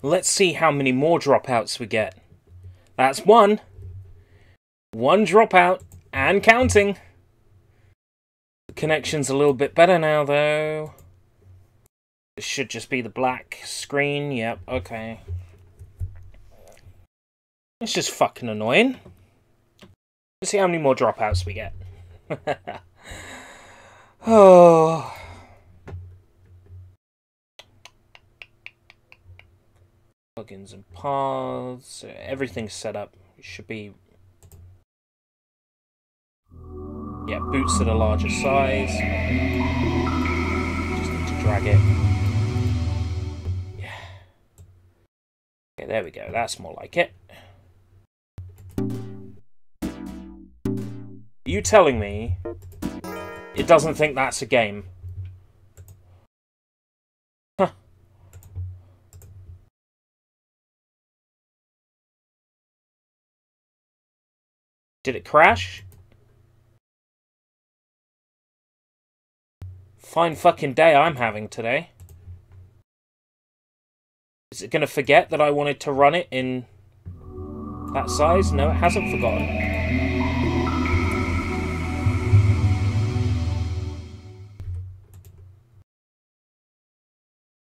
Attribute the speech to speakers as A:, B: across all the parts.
A: Let's see how many more dropouts we get. That's one. One dropout and counting. The connection's a little bit better now, though. It should just be the black screen. Yep, okay. It's just fucking annoying. Let's see how many more dropouts we get. Oh. Plugins and paths. Everything's set up. It should be... Yeah, boots at a larger size. Just need to drag it. Yeah. Okay, there we go. That's more like it. Are you telling me it doesn't think that's a game? Huh. Did it crash? Fine fucking day I'm having today. Is it going to forget that I wanted to run it in that size? No, it hasn't forgotten.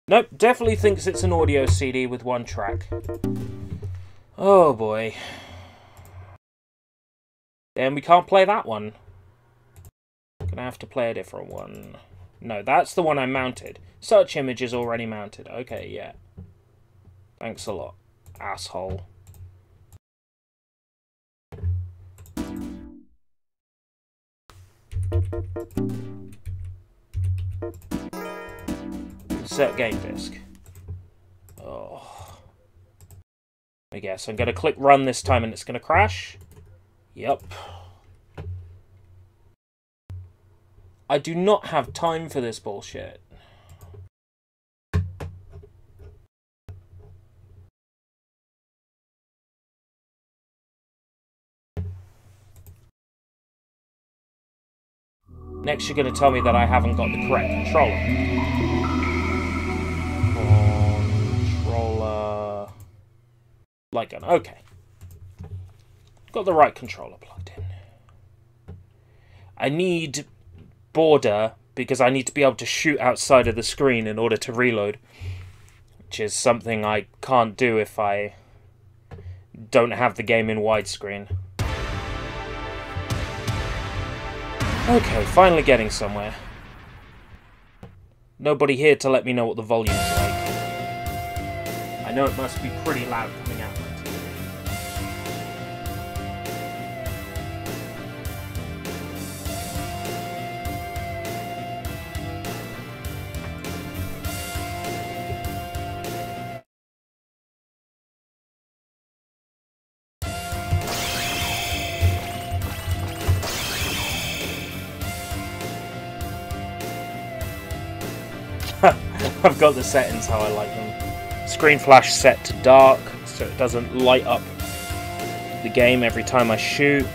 A: Nope, definitely thinks it's an audio CD with one track. Oh boy. Then we can't play that one. Gonna have to play a different one. No, that's the one I mounted. Search image is already mounted. Okay, yeah. Thanks a lot, asshole. Insert game disk. Oh. I guess I'm gonna click run this time and it's gonna crash. Yep. I do not have time for this bullshit. Next you're going to tell me that I haven't got the correct controller. Controller... Light gun, okay. Got the right controller plugged in. I need border because I need to be able to shoot outside of the screen in order to reload. Which is something I can't do if I don't have the game in widescreen. Okay, finally getting somewhere. Nobody here to let me know what the volume's like. I know it must be pretty loud coming out my TV. I've got the settings how I like them. Screen flash set to dark, so it doesn't light up the game every time I shoot.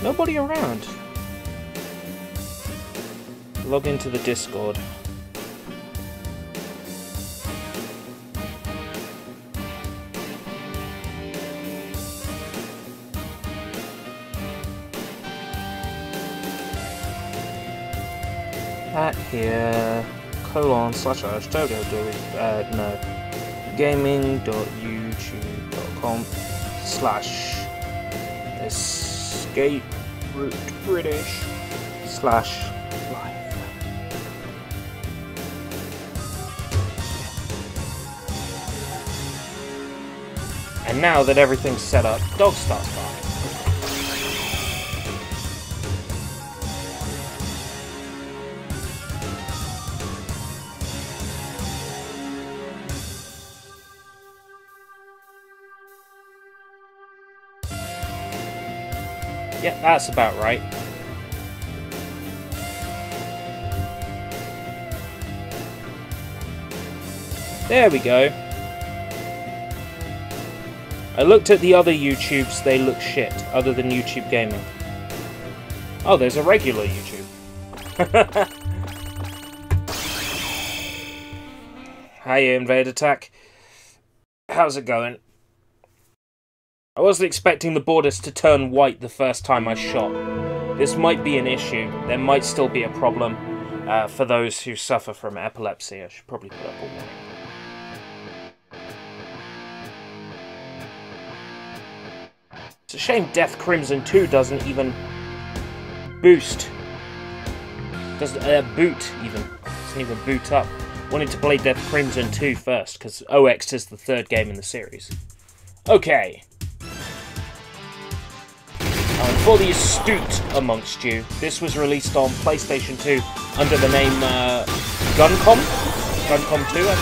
A: Nobody around. Log into the Discord. At here, :/no, gaming.youtube.com/escape root British/live. And now that everything's set up, dog starts barking. Yeah, that's about right. There we go. I looked at the other YouTubes, they look shit, other than YouTube Gaming. Oh, there's a regular YouTube. Hey, Invade Attack. How's it going? I wasn't expecting the borders to turn white the first time I shot. This might be an issue. There might still be a problem for those who suffer from epilepsy. I should probably put up a warning. It's a shame Death Crimson 2 doesn't even boost. Doesn't boot even. Doesn't even boot up. Wanted to play Death Crimson 2 first, because OX is the third game in the series. Okay. For the astute amongst you, this was released on PlayStation 2 under the name Guncom? Guncom 2, I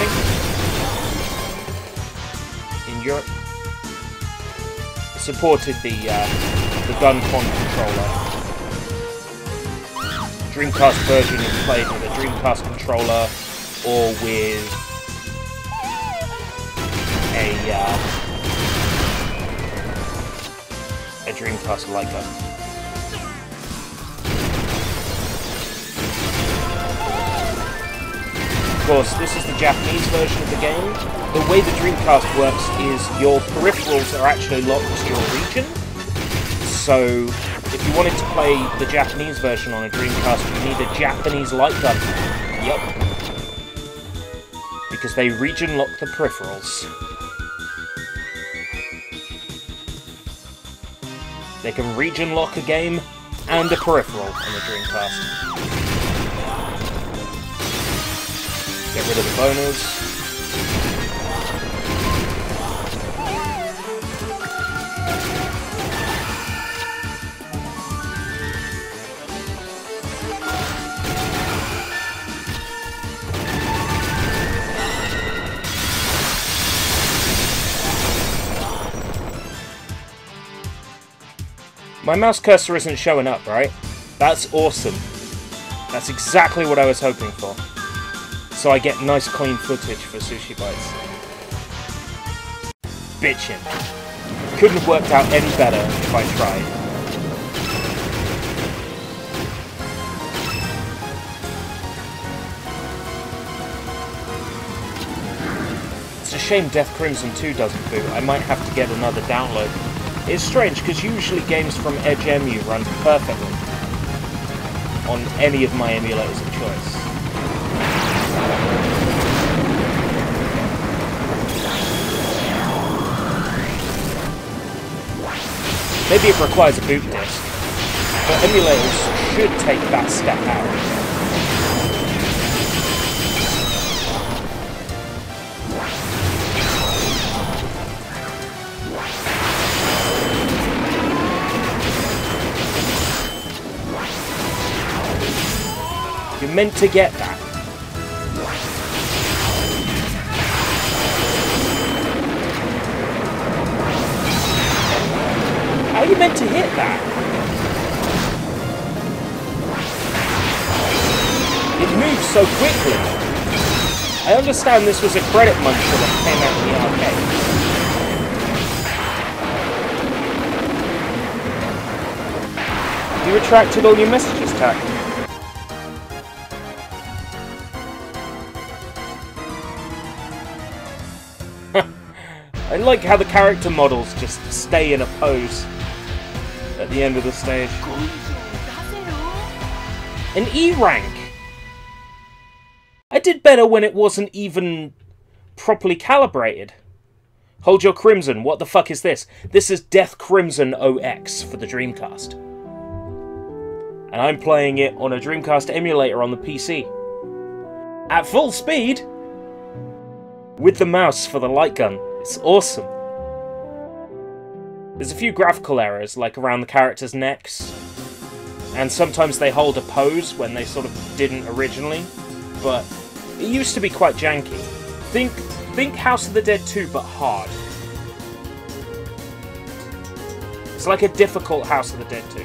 A: think? In Europe. It supported the Guncom controller. Dreamcast version is played with a Dreamcast controller or with a Dreamcast light gun. Of course, this is the Japanese version of the game. The way the Dreamcast works is your peripherals are actually locked to your region. So, if you wanted to play the Japanese version on a Dreamcast, you need a Japanese light gun. Yep. Because they region lock the peripherals. They can region lock a game and a peripheral on the Dreamcast. Get rid of the boners. My mouse cursor isn't showing up, right? That's awesome. That's exactly what I was hoping for. So I get nice clean footage for Sushi Bites. Bitchin'. Couldn't have worked out any better if I tried. It's a shame Death Crimson 2 doesn't boot. I might have to get another download. It's strange, because usually games from EdgeEmu run perfectly on any of my emulators of choice. Maybe it requires a boot disk, but emulators should take that step out. You're meant to get that. How are you meant to hit that? It moves so quickly. I understand this was a credit muncher that came out in the arcade. You retracted all your messages, Tak. I like how the character models just stay in a pose at the end of the stage. An E rank! I did better when it wasn't even properly calibrated. Hold your Crimson, what the fuck is this? This is Death Crimson OX for the Dreamcast. And I'm playing it on a Dreamcast emulator on the PC. At full speed! With the mouse for the light gun. It's awesome. There's a few graphical errors, like around the characters' necks. And sometimes they hold a pose when they sort of didn't originally. But it used to be quite janky. Think House of the Dead 2, but hard. It's like a difficult House of the Dead 2.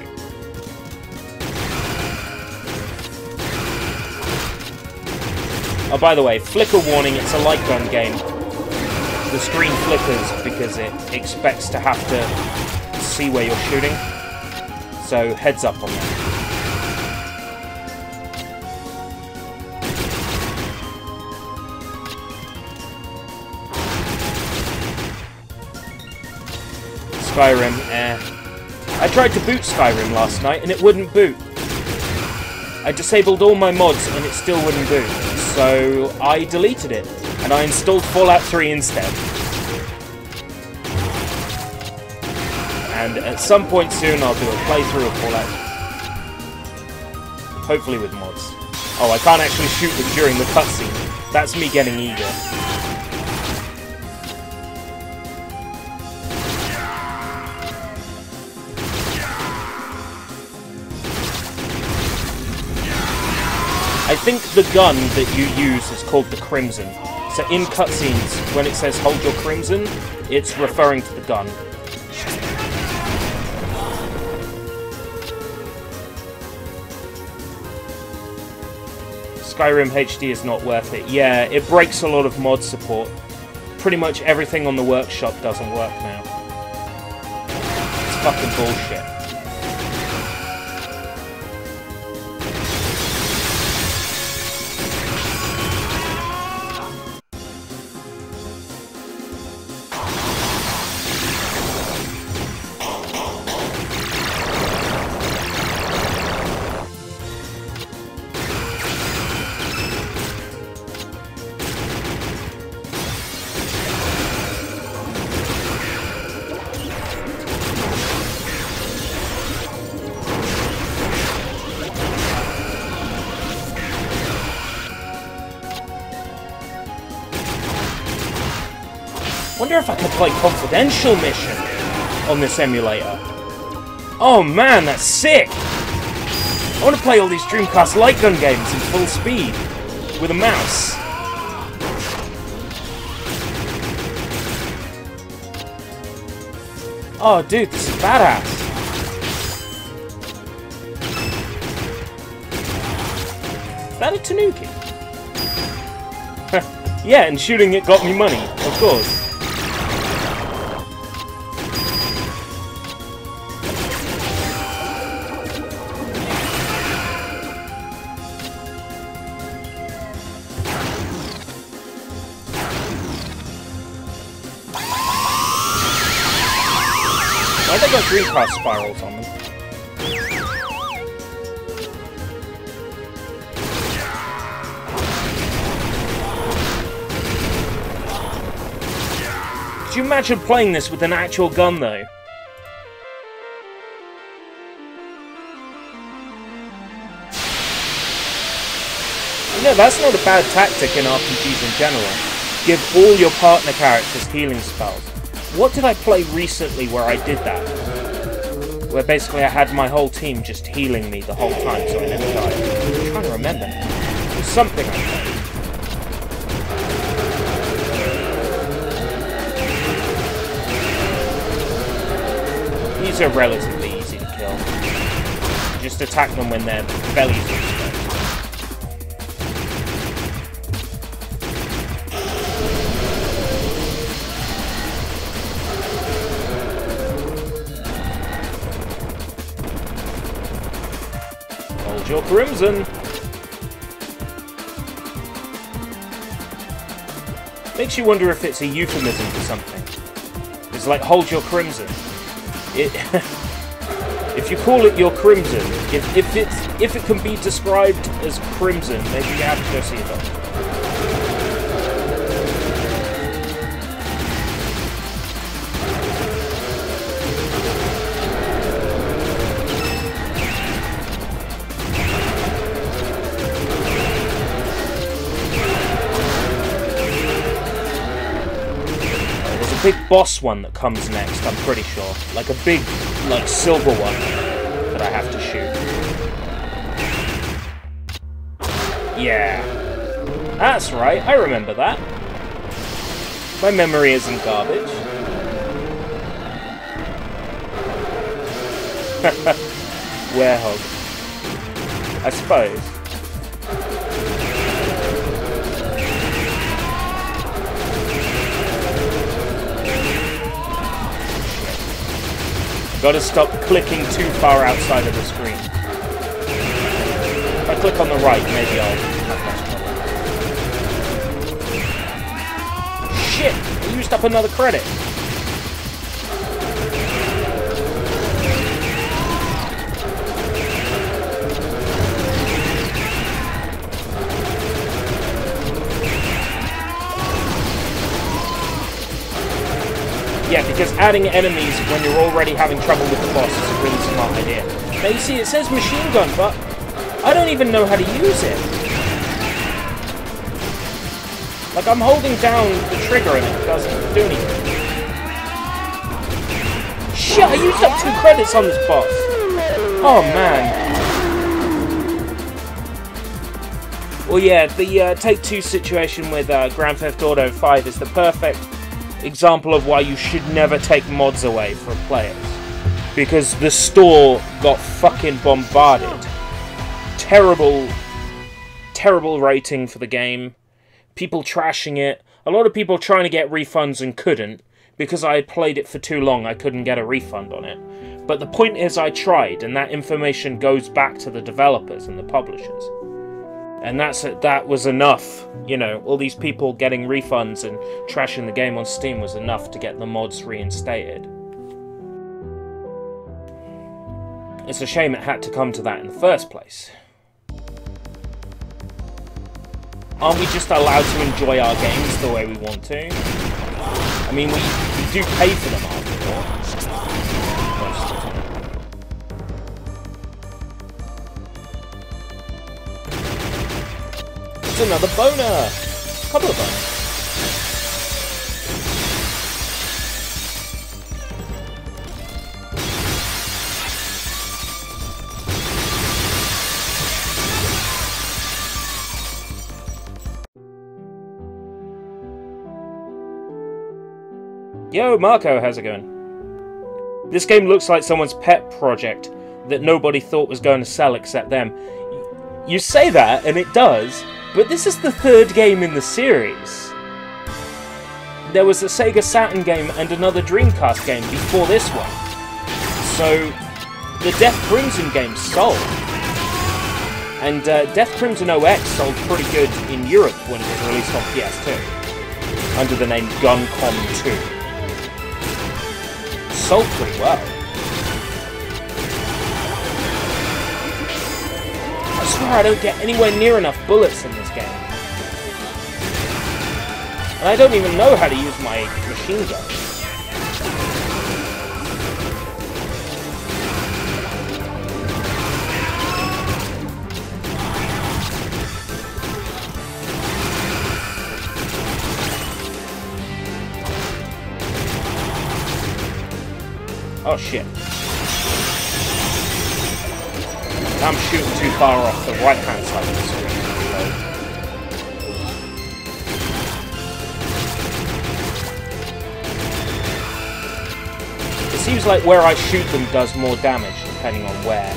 A: Oh, by the way, flicker warning, it's a light gun game. The screen flickers because it expects to have to see where you're shooting. So, heads up on that. Skyrim, I tried to boot Skyrim last night and it wouldn't boot. I disabled all my mods and it still wouldn't boot. So I deleted it and I installed Fallout 3 instead. And at some point soon I'll do a playthrough of Fallout. Hopefully with mods. Oh, I can't actually shoot them during the cutscene. That's me getting eager. I think the gun that you use is called the Crimson. So in cutscenes, when it says hold your Crimson, it's referring to the gun. Skyrim HD is not worth it. Yeah, it breaks a lot of mod support. Pretty much everything on the workshop doesn't work now. It's fucking bullshit. Wonder if I could play Confidential Mission on this emulator. Oh man, that's sick! I want to play all these Dreamcast light gun games in full speed with a mouse. Oh dude, this is badass. Is that a Tanuki? Yeah, and shooting it got me money, of course. Why they got Dreamcast spirals on them? Could you imagine playing this with an actual gun, though? You know, that's not a bad tactic in RPGs in general. Give all your partner characters healing spells. What did I play recently where I did that? Where basically I had my whole team just healing me the whole time so I never died. I'm trying to remember now. It was something I played. These are relatively easy to kill. Just attack them when their bellies are exposed. Hold your Crimson! Makes you wonder if it's a euphemism for something. It's like, hold your Crimson. If you call it your Crimson, if it can be described as Crimson, maybe you have to go see a doctor. Big boss one that comes next, I'm pretty sure. Like a big, like, silver one that I have to shoot. Yeah. That's right, I remember that. My memory isn't garbage. Werehog. I suppose. Gotta stop clicking too far outside of the screen. If I click on the right, maybe I'll have less trouble. Shit! I used up another credit! Because adding enemies when you're already having trouble with the boss is a really smart idea. Now you see, it says machine gun, but I don't even know how to use it. Like, I'm holding down the trigger and it doesn't do anything. Shit, I used up 2 credits on this boss. Oh, man. Well, yeah, the Take-Two situation with Grand Theft Auto 5 is the perfect example of why you should never take mods away from players. Because the store got fucking bombarded. Terrible, terrible rating for the game. People trashing it. A lot of people trying to get refunds and couldn't. Because I had played it for too long, I couldn't get a refund on it. But the point is I tried, and that information goes back to the developers and the publishers. And that was enough. You know, all these people getting refunds and trashing the game on Steam was enough to get the mods reinstated. It's a shame it had to come to that in the first place. Aren't we just allowed to enjoy our games the way we want to? I mean, we do pay for them after all. Most of the time. It's another boner! A couple of boners. Yo, Marco, how's it going? This game looks like someone's pet project that nobody thought was going to sell except them. You say that, and it does, but this is the 3rd game in the series. There was a Sega Saturn game and another Dreamcast game before this one. So, the Death Crimson game sold. And Death Crimson OX sold pretty good in Europe when it was released on PS2. Under the name Guncom 2. Sold pretty well. I swear I don't get anywhere near enough bullets in this game. And I don't even know how to use my machine gun. Oh shit. I'm shooting too far off the right hand side of the screen. It seems like where I shoot them does more damage depending on where.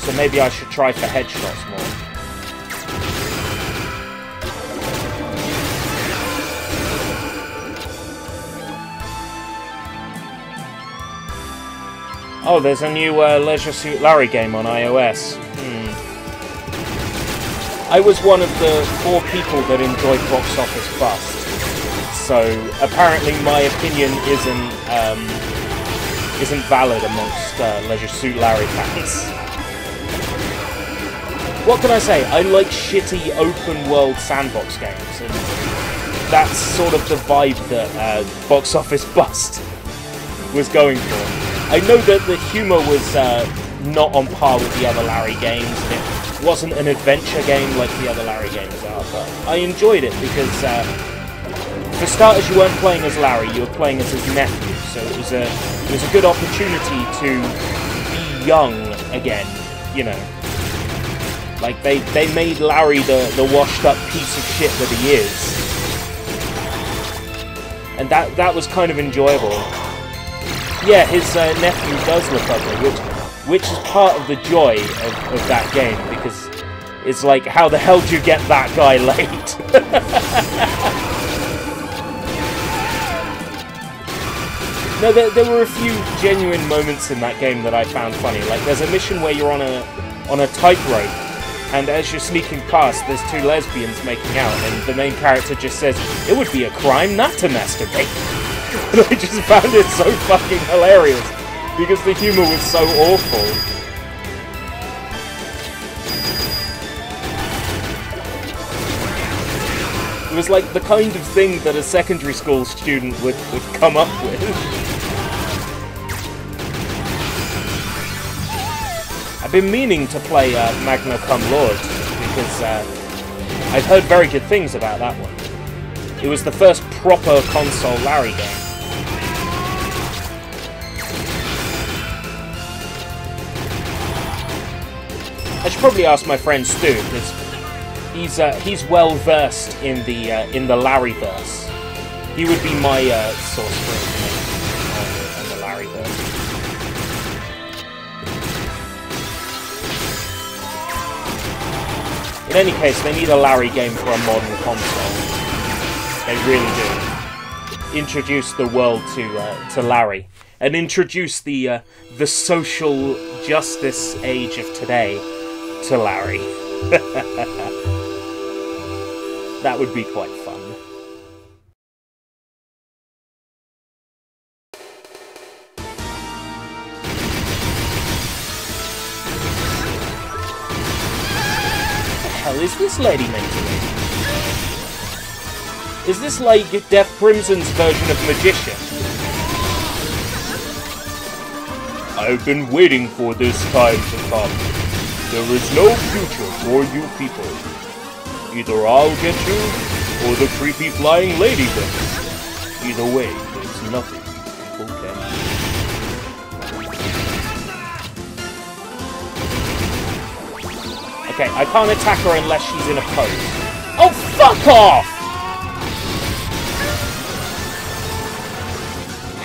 A: So maybe I should try for headshots more. Oh, there's a new Leisure Suit Larry game on iOS. I was one of the 4 people that enjoyed Box Office Bust. So, apparently my opinion isn't valid amongst Leisure Suit Larry fans. What can I say? I like shitty open-world sandbox games, and that's sort of the vibe that Box Office Bust was going for. I know that the humour was not on par with the other Larry games, and it wasn't an adventure game like the other Larry games are, but I enjoyed it because, for starters, you weren't playing as Larry, you were playing as his nephew, so it was a good opportunity to be young again, you know. Like, they made Larry the washed-up piece of shit that he is. And that was kind of enjoyable. Yeah, his nephew does look ugly, which is part of the joy of that game, because it's like, how the hell do you get that guy laid? No, there were a few genuine moments in that game that I found funny. Like, there's a mission where you're on a tightrope, and as you're sneaking past, there's 2 lesbians making out, and the main character just says, "It would be a crime not to masturbate." And I just found it so fucking hilarious, because the humour was so awful. It was like the kind of thing that a secondary school student would come up with. I've been meaning to play Magna Cum Laude, because I've heard very good things about that one. It was the first proper console Larry game. I should probably ask my friend Stu, because he's well versed in the Larryverse. He would be my source for information on the Larryverse. In any case, they need a Larry game for a modern console. They really do. Introduce the world to Larry, and introduce the social justice age of today to Larry. That would be quite fun. What the hell is this lady meant to be? Is this like Death Crimson's version of Magician? I've been waiting for this time to come. There is no future for you people. Either I'll get you, or the creepy flying lady will. Either way, there's nothing people can do. Okay, I can't attack her unless she's in a pose. Oh, fuck off!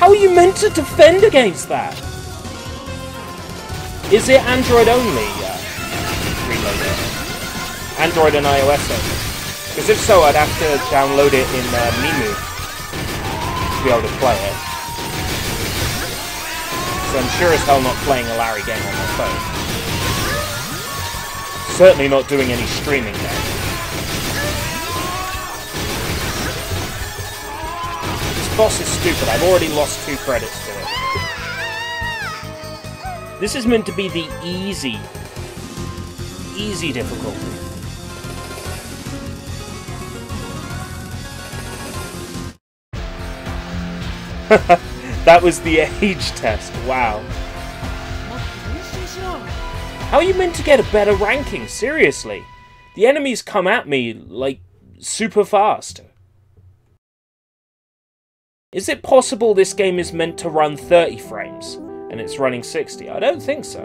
A: How are you meant to defend against that? Is it Android only? Reloaded. Android and iOS only. Because if so, I'd have to download it in Mimu to be able to play it. So I'm sure as hell not playing a Larry game on my phone. Certainly not doing any streaming there. This boss is stupid. I've already lost 2 credits to it. This is meant to be the easy difficulty. That was the age test, wow. How are you meant to get a better ranking? Seriously. The enemies come at me, like, super fast. Is it possible this game is meant to run 30 frames, and it's running 60? I don't think so.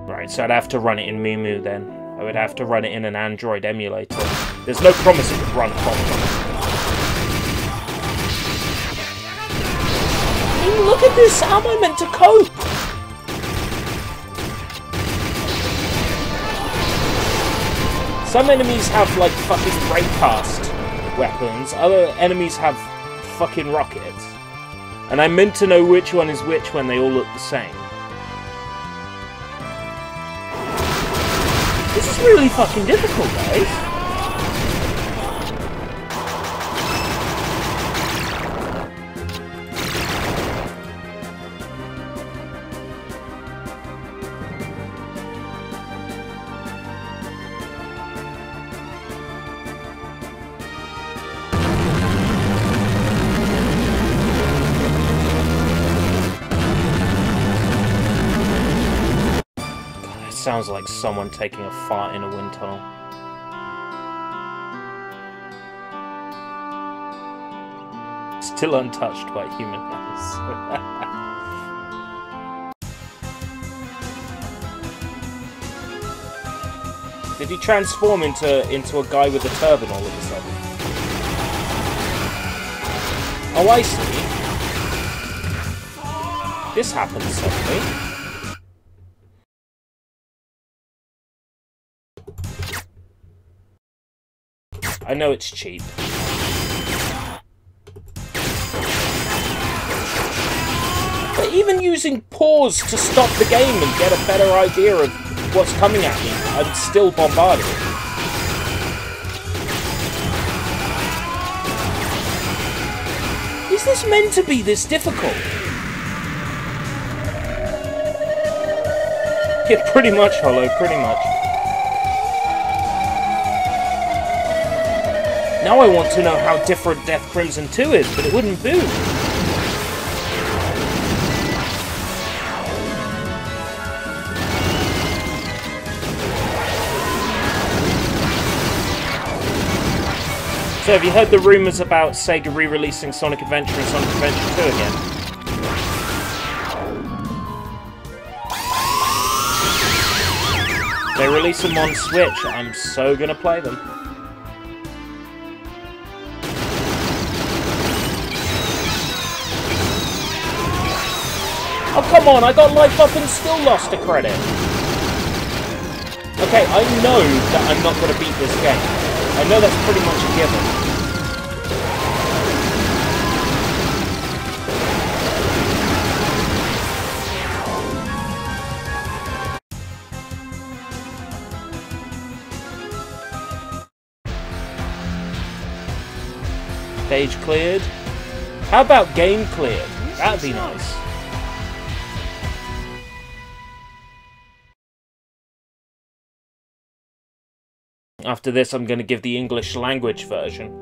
A: Right, so I'd have to run it in Mimu then. I would have to run it in an Android emulator. There's no promise it would run properly. Hey, look at this! How am I meant to cope? Some enemies have, like, fucking raycast weapons. Other enemies have fucking rockets. And I'm meant to know which one is which when they all look the same. This is really fucking difficult, guys. Sounds like someone taking a fart in a wind tunnel. Still untouched by human hands. Did he transform into a guy with a turban all of a sudden? Oh, I see. This happens suddenly. I know it's cheap. But even using pause to stop the game and get a better idea of what's coming at me, I'm still bombarded. Is this meant to be this difficult? Yeah, pretty much, Hollow, pretty much. Now I want to know how different Death Crimson 2 is, but it wouldn't boot. So have you heard the rumours about Sega re-releasing Sonic Adventure and Sonic Adventure 2 again? They release them on Switch. I'm so gonna play them. Oh, come on, I got life up and still lost a credit. Okay, I know that I'm not going to beat this game. I know that's pretty much a given. Stage cleared. How about game cleared? That'd be nice. After this, I'm going to give the English language version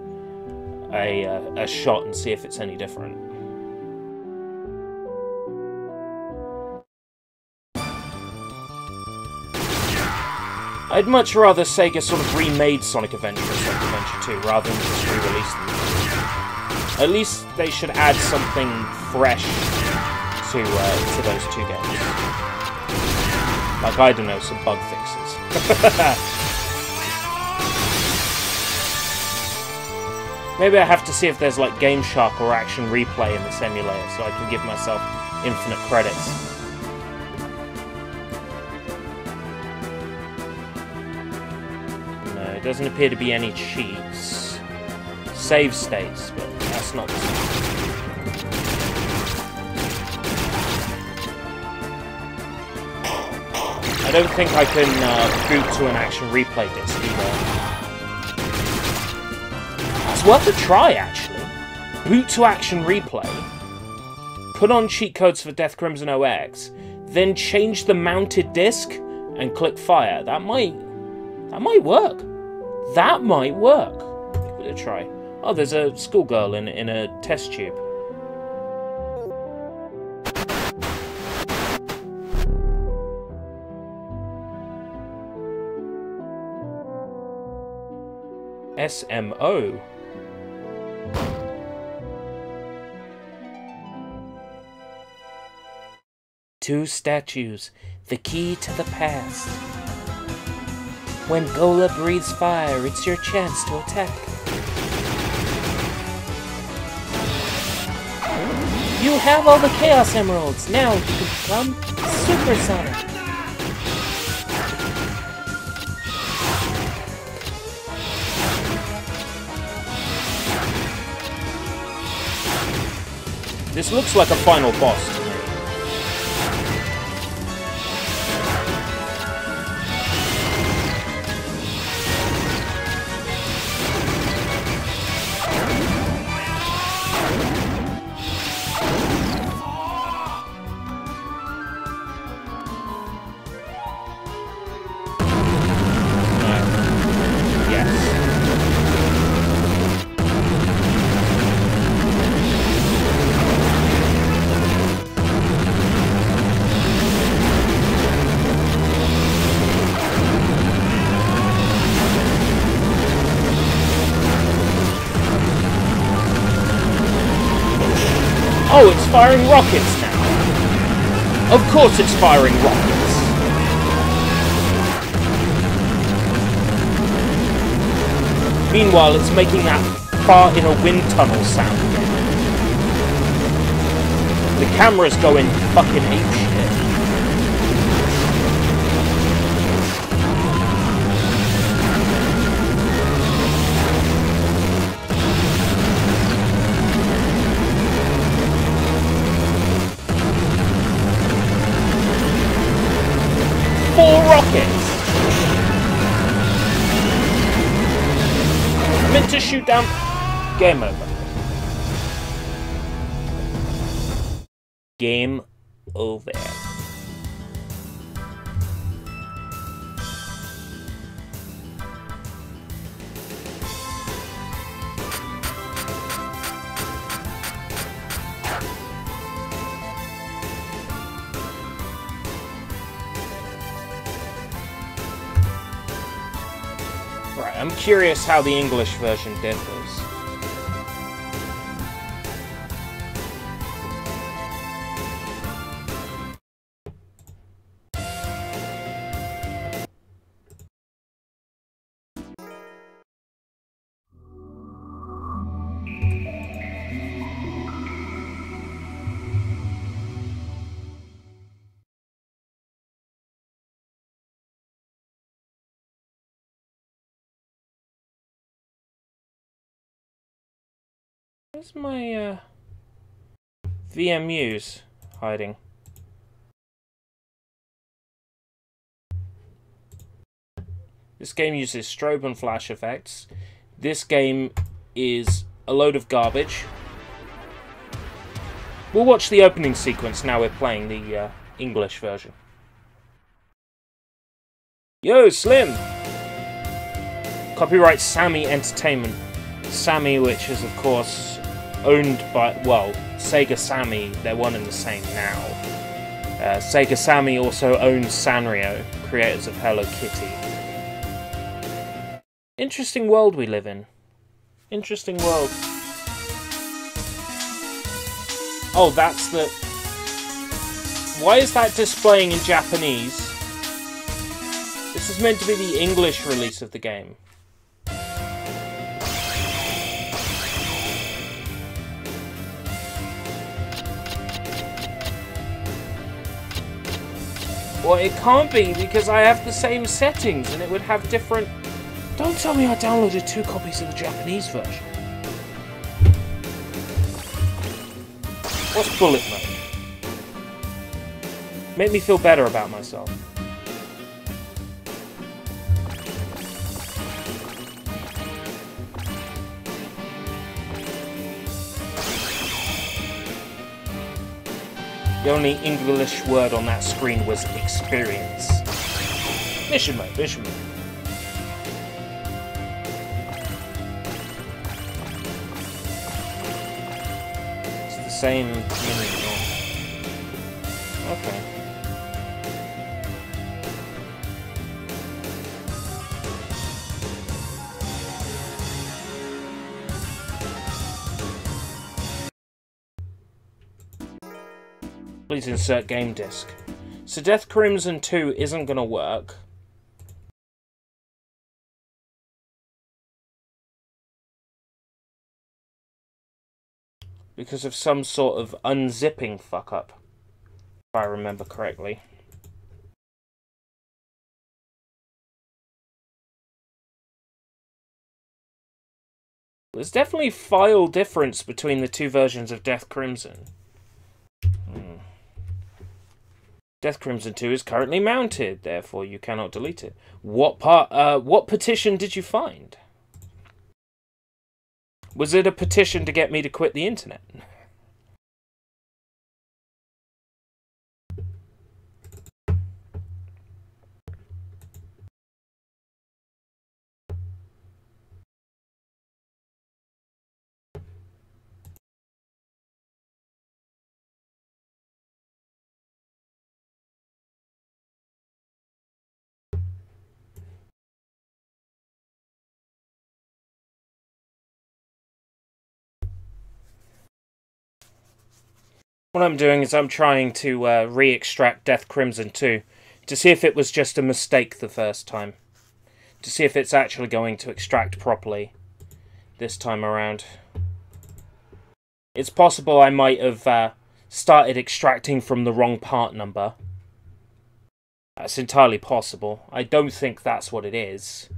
A: a shot and see if it's any different. I'd much rather Sega sort of remade Sonic Adventure and Sonic Adventure 2 rather than just re-release them. At least they should add something fresh to those two games. Like, I don't know, some bug fixes. Maybe I have to see if there's like Game Shark or Action Replay in this emulator so I can give myself infinite credits. No, it doesn't appear to be any cheats. Save states, but that's not the same. I don't think I can boot to an Action Replay disc either. It's worth a try, actually. Boot to Action Replay, put on cheat codes for Death Crimson OX, then change the mounted disc and click fire. That might work. That might work. Give it a try. Oh, there's a schoolgirl in a test tube. SMO. Two statues, the key to the past. When Gola breathes fire, it's your chance to attack. You have all the Chaos Emeralds, now you can become Super Sonic. This looks like a final boss to me. Oh, it's firing rockets now. Of course it's firing rockets. Meanwhile, it's making that far in a wind tunnel sound again. The camera's going fucking apeshit. Rockets! I meant to shoot down... Game over. Game over. Right, I'm curious how the English version differs. Where's my VMUs hiding? This game uses strobe and flash effects. This game is a load of garbage. We'll watch the opening sequence now we're playing the English version. Yo, Slim! Copyright Sammy Entertainment. Sammy, which is of course owned by, well, Sega Sammy, they're one and the same now. Sega Sammy also owns Sanrio, creators of Hello Kitty. Interesting world we live in. Interesting world. Oh, that's the... Why is that displaying in Japanese? This is meant to be the English release of the game. Well, it can't be, because I have the same settings, and it would have different... Don't tell me I downloaded 2 copies of the Japanese version. What's bullet mode? Make me feel better about myself. The only English word on that screen was experience. Mission mode, mission mode. It's the same menu. Okay. Please insert game disc. So Death Crimson 2 isn't going to work. Because of some sort of unzipping fuck-up, if I remember correctly. There's definitely file difference between the 2 versions of Death Crimson. Death Crimson 2 is currently mounted, therefore you cannot delete it. What petition did you find? Was it a petition to get me to quit the internet? What I'm doing is I'm trying to re-extract Death Crimson 2 to see if it was just a mistake the first time. To see if it's actually going to extract properly this time around. It's possible I might have started extracting from the wrong part number. That's entirely possible. I don't think that's what it is.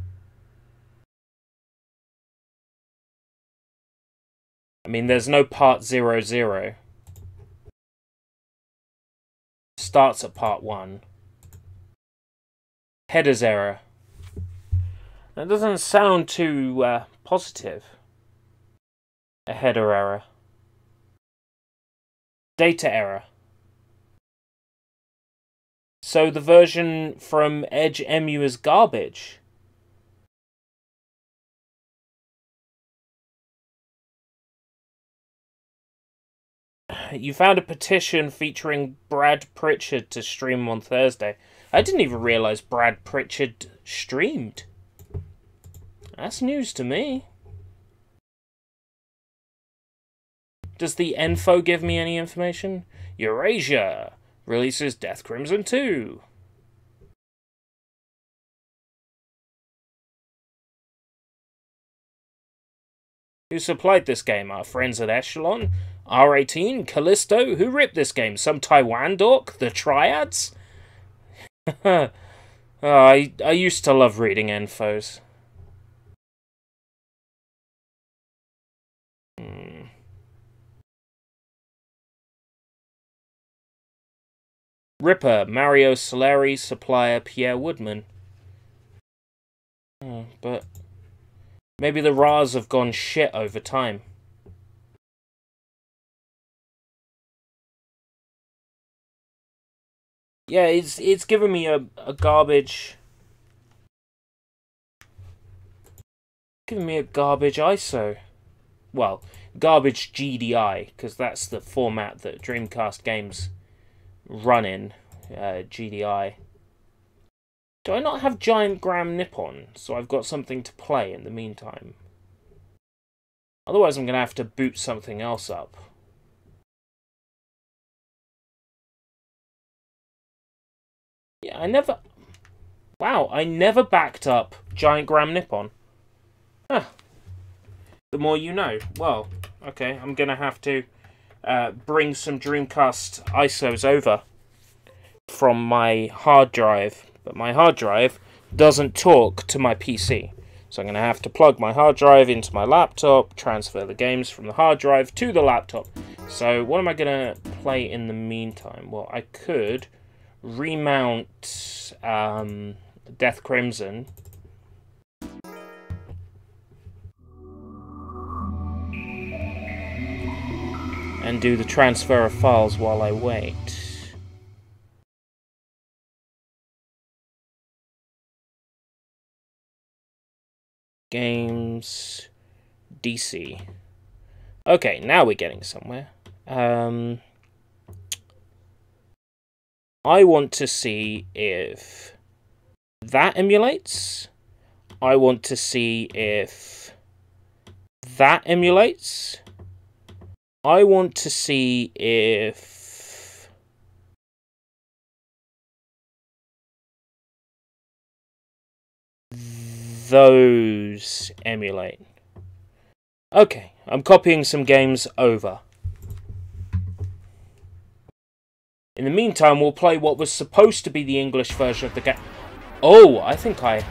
A: I mean, there's no part 00. Starts at part 1. Headers error. That doesn't sound too positive. A header error. Data error. So the version from Edge EMU is garbage. You found a petition featuring Brad Pritchard to stream on Thursday. I didn't even realise Brad Pritchard streamed. That's news to me. Does the info give me any information? Eurasia releases Death Crimson 2. Who supplied this game? Our friends at Echelon? R18? Callisto? Who ripped this game? Some Taiwan dork? The Triads? I used to love reading infos. Ripper, Mario Soleri, supplier Pierre Woodman. But maybe the RARs have gone shit over time. Yeah, it's given me a garbage... Giving me a garbage ISO. Well, garbage GDI, because that's the format that Dreamcast games run in. GDI. Do I not have Giant Graham Nippon, so I've got something to play in the meantime? Otherwise I'm going to have to boot something else up. Yeah, I never backed up Giant Graham Nippon. Huh. The more you know. Well, okay, I'm going to have to bring some Dreamcast ISOs over from my hard drive. But my hard drive doesn't talk to my PC. So I'm going to have to plug my hard drive into my laptop, transfer the games from the hard drive to the laptop. So what am I going to play in the meantime? Well, I could remount Death Crimson. And do the transfer of files while I wait. Games... DC. Okay, now we're getting somewhere. I want to see if that emulates. I want to see if that emulates. I want to see if those emulate. Okay, I'm copying some games over. In the meantime, we'll play what was supposed to be the English version of the game. Oh, I think I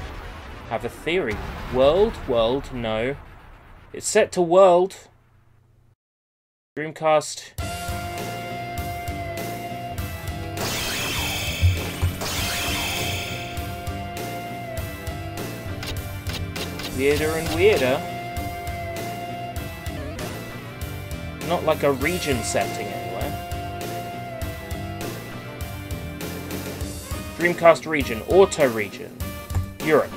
A: have a theory. World, no. It's set to world. Dreamcast. Weirder and weirder. Not like a region setting anywhere. Dreamcast region, auto region, Europe.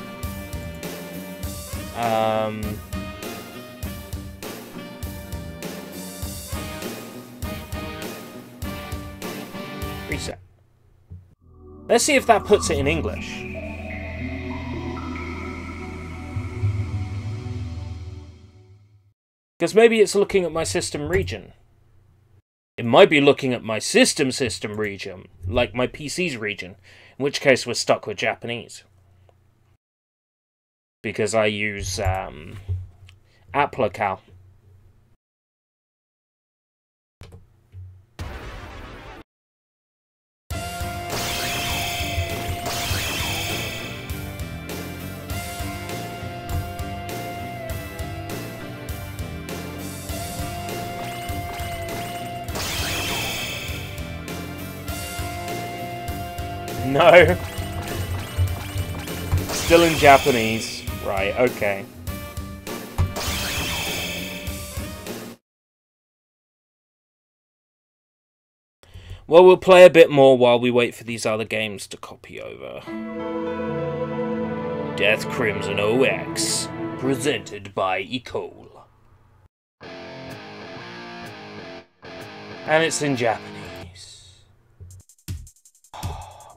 A: Reset. Let's see if that puts it in English. Because maybe it's looking at my system region. It might be looking at my system region, like my PC's region, in which case we're stuck with Japanese. Because I use Applical. No. Still in Japanese. Right, okay. Well, we'll play a bit more while we wait for these other games to copy over. Death Crimson OX, presented by Ecole. And it's in Japanese.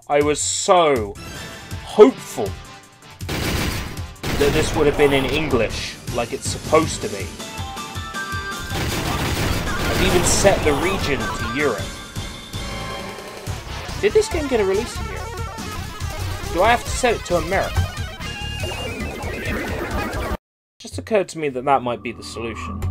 A: I was so hopeful that this would have been in English, like it's supposed to be. I've even set the region to Europe. Did this game get a release in Europe? Do I have to set it to America? It just occurred to me that that might be the solution.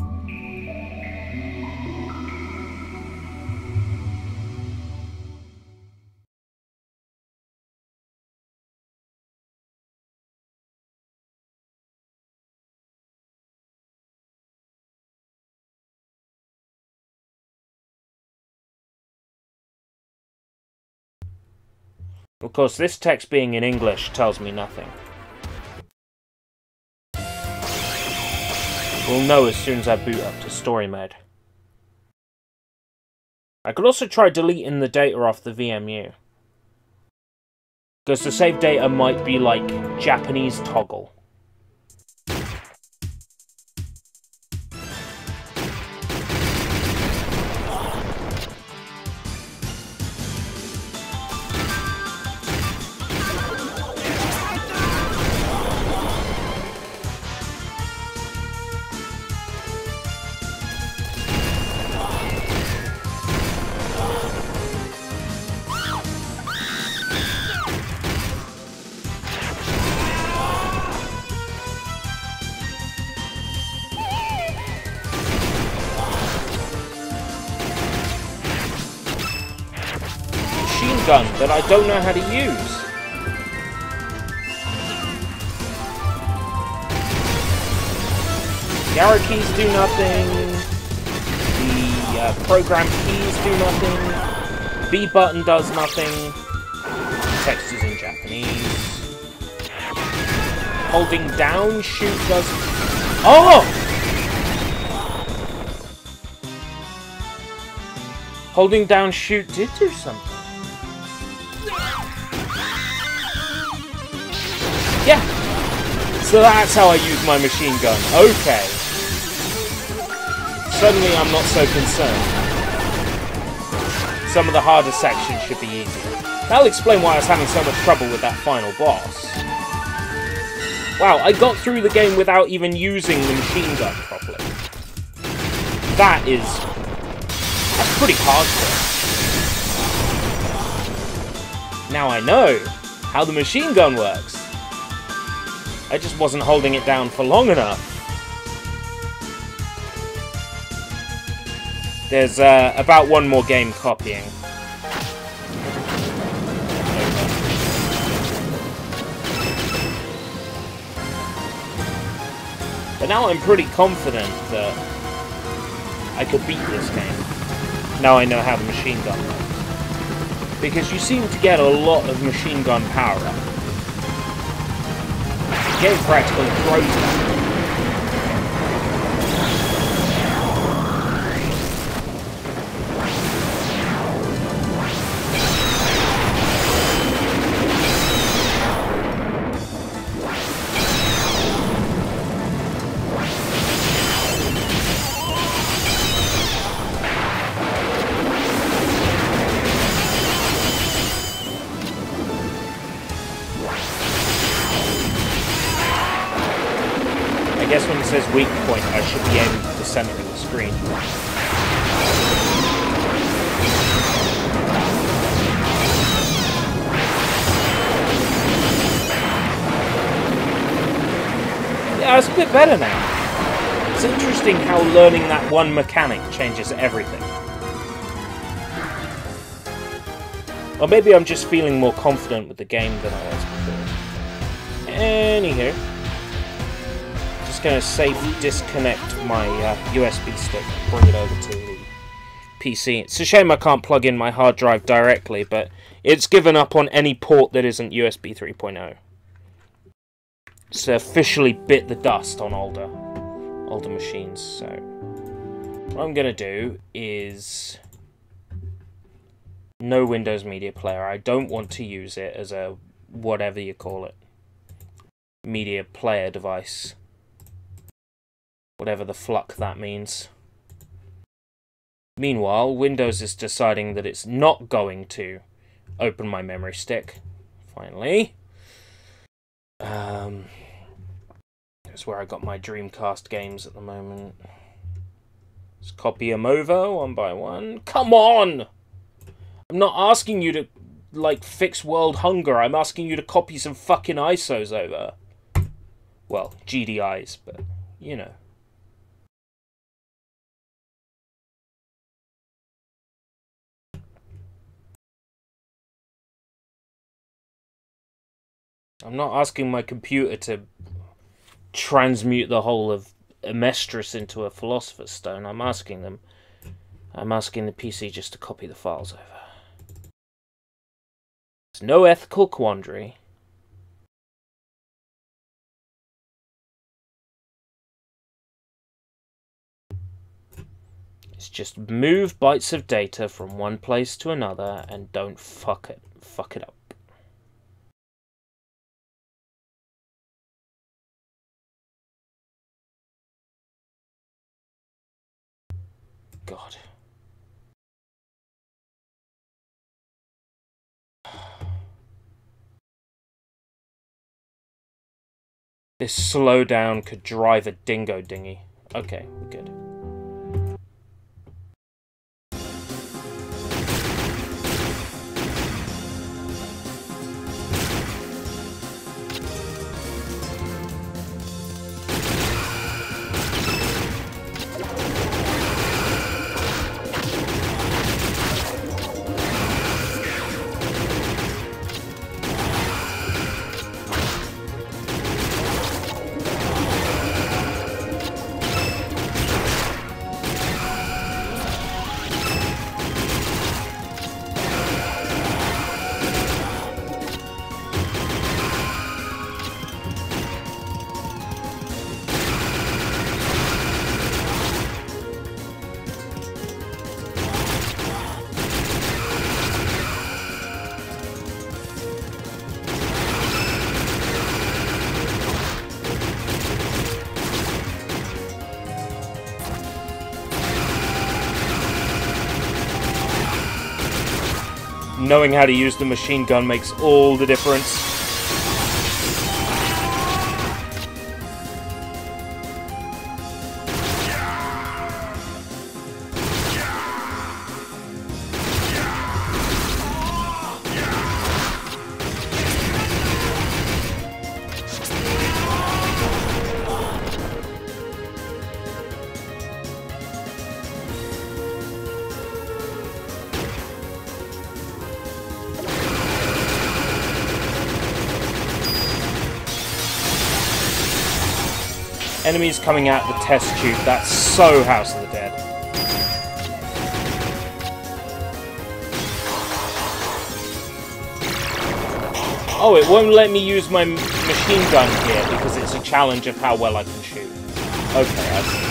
A: Of course, this text being in English tells me nothing. We'll know as soon as I boot up to story mode. I could also try deleting the data off the VMU. Because the save data might be like Japanese toggle. Gun that I don't know how to use. The arrow keys do nothing. The program keys do nothing. B button does nothing. Text is in Japanese. Holding down shoot does. Oh! Holding down shoot did do something. Yeah, so that's how I use my machine gun. Okay. Suddenly I'm not so concerned. Some of the harder sections should be easier. That'll explain why I was having so much trouble with that final boss. Wow, I got through the game without even using the machine gun properly. That's pretty hardcore. Now I know how the machine gun works. I just wasn't holding it down for long enough. There's about one more game copying. But now I'm pretty confident that I could beat this game. Now I know how the machine gun works. Because you seem to get a lot of machine gun power up. The game practically throws that. I guess when it says weak point, I should be aiming for the center of the screen. Yeah, it's a bit better now. It's interesting how learning that one mechanic changes everything. Or maybe I'm just feeling more confident with the game than I was before. Anywho. Going to safely disconnect my USB stick and bring it over to the PC. It's a shame I can't plug in my hard drive directly, but it's given up on any port that isn't USB 3.0. It's officially bit the dust on older machines. So what I'm going to do is No Windows Media Player. I don't want to use it as a whatever you call it. Media player device. Whatever the fuck that means. Meanwhile, Windows is deciding that it's not going to open my memory stick. Finally. That's where I got my Dreamcast games at the moment. Let's copy them over one by one. Come on! I'm not asking you to, like, fix world hunger. I'm asking you to copy some fucking ISOs over. Well, GDIs, but, you know. I'm not asking my computer to transmute the whole of Amestris into a Philosopher's Stone. I'm asking the PC just to copy the files over. There's no ethical quandary. It's just move bytes of data from one place to another and don't fuck it up. God. This slowdown could drive a dingo dinghy. Okay, we're good. Knowing how to use the machine gun makes all the difference. Enemies coming out the test tube, that's so House of the Dead. Oh, it won't let me use my machine gun here because it's a challenge of how well I can shoot. Okay, I see.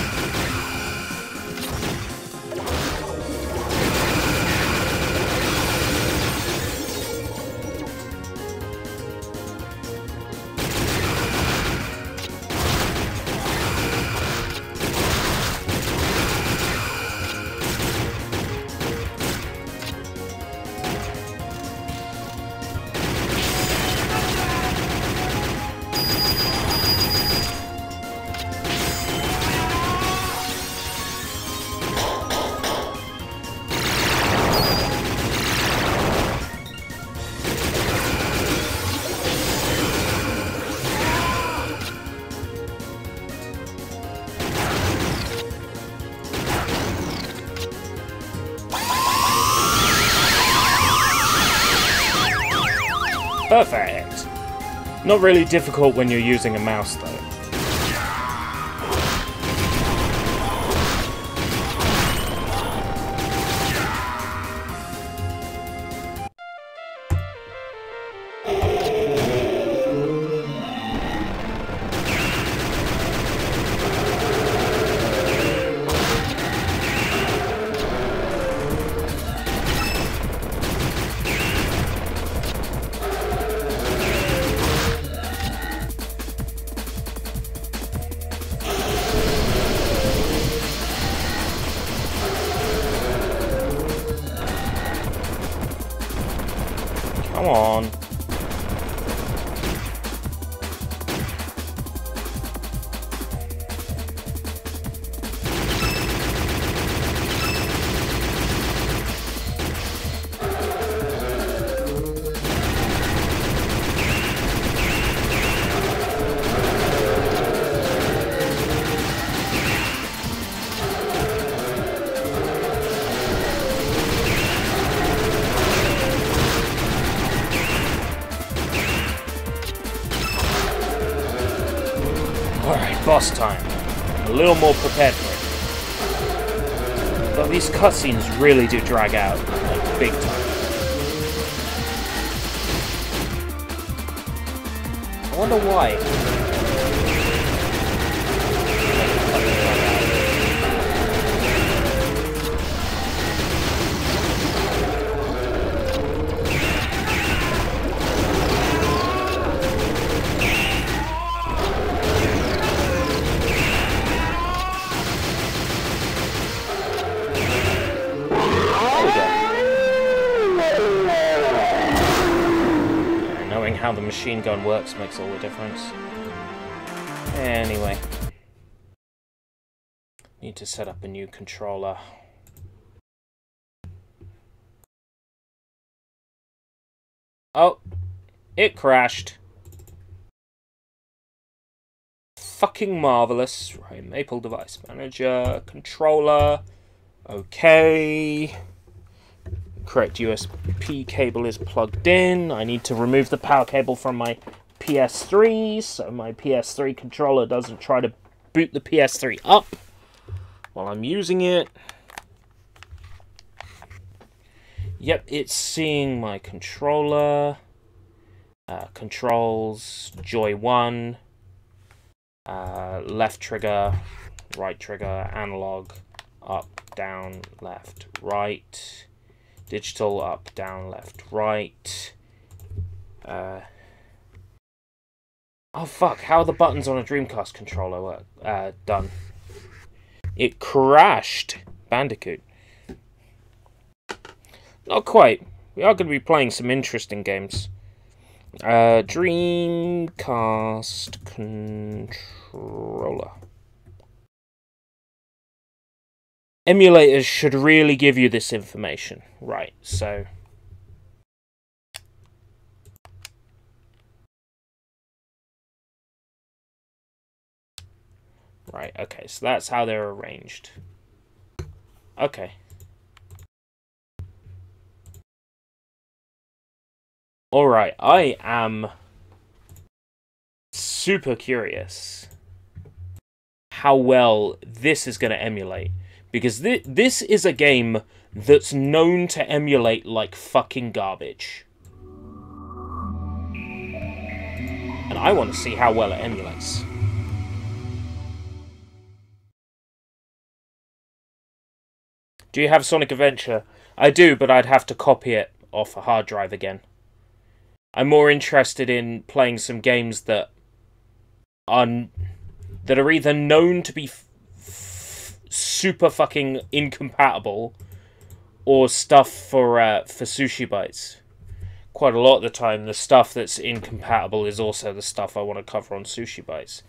A: Perfect! Not really difficult when you're using a mouse, though. on. Alright, boss time. I'm a little more prepared for it. But these cutscenes really do drag out, like, big time. I wonder why. How the machine gun works makes all the difference. Anyway. Need to set up a new controller. Oh! It crashed. Fucking marvelous. Right, Maple Device Manager, controller. Okay. Correct USB cable is plugged in. I need to remove the power cable from my PS3 so my PS3 controller doesn't try to boot the PS3 up while I'm using it. Yep, it's seeing my controller. Controls, Joy 1, left trigger, right trigger, analog, up, down, left, right. Digital, up, down, left, right. Oh fuck, how are the buttons on a Dreamcast controller done? It crashed. Bandicoot. Not quite. We are going to be playing some interesting games. Dreamcast controller. Emulators should really give you this information. Right, so... Right, okay, so that's how they're arranged. Okay. Alright, I am super curious how well this is going to emulate. Because this is a game that's known to emulate like fucking garbage. And I want to see how well it emulates. Do you have Sonic Adventure? I do, but I'd have to copy it off a hard drive again. I'm more interested in playing some games that are either known to be super fucking incompatible, or stuff for Sushi Bites. Quite a lot of the time, the stuff that's incompatible is also the stuff I want to cover on Sushi Bites.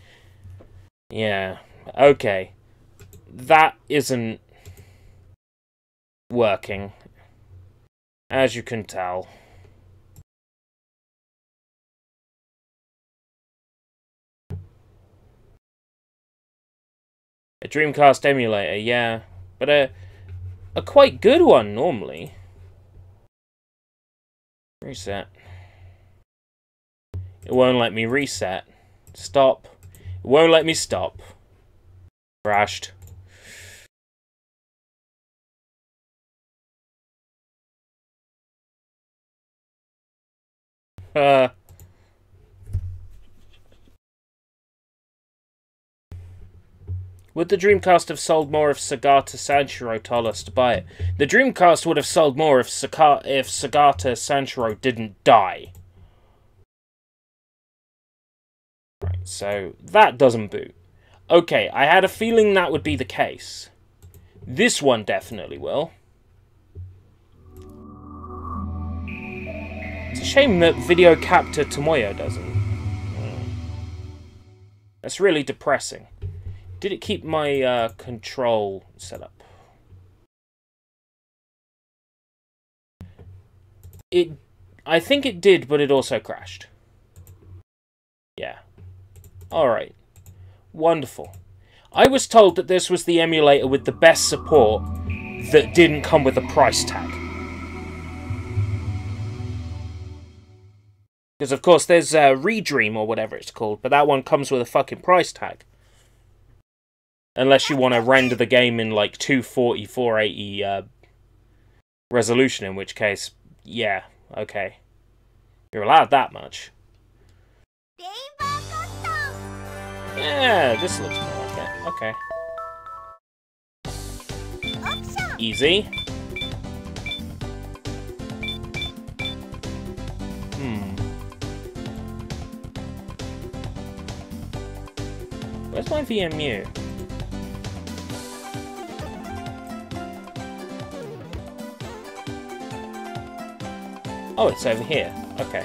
A: Yeah, okay. That isn't working, as you can tell. A Dreamcast emulator, yeah. But a quite good one, normally. Reset. It won't let me reset. Stop. It won't let me stop. Crashed. Would the Dreamcast have sold more if Sagata Sanshiro told us to buy it? The Dreamcast would have sold more if Sagata Sanshiro didn't die. Right, so that doesn't boot. Okay, I had a feeling that would be the case. This one definitely will. It's a shame that Video Capture Tomoyo doesn't. That's really depressing. Did it keep my control set up? I think it did, but it also crashed. Yeah. Alright. Wonderful. I was told that this was the emulator with the best support that didn't come with a price tag. Because, of course, there's Redream or whatever it's called, but that one comes with a fucking price tag. Unless you want to render the game in, like, 240, 480 resolution, in which case, yeah, okay. You're allowed that much. Yeah, this looks more like it. Okay. Easy. Where's my VMU? Oh, it's over here. Okay.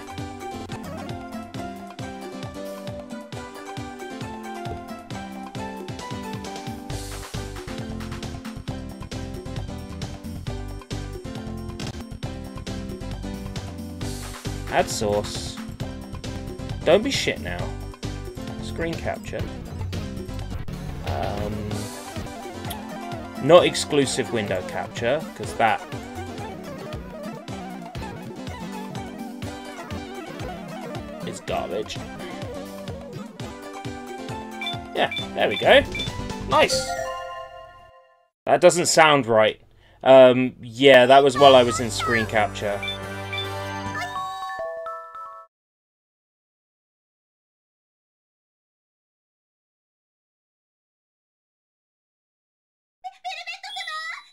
A: Add source. Don't be shit now. Screen capture. Not exclusive window capture, because that... is garbage. Yeah, there we go. Nice! That doesn't sound right. Yeah, that was while I was in screen capture.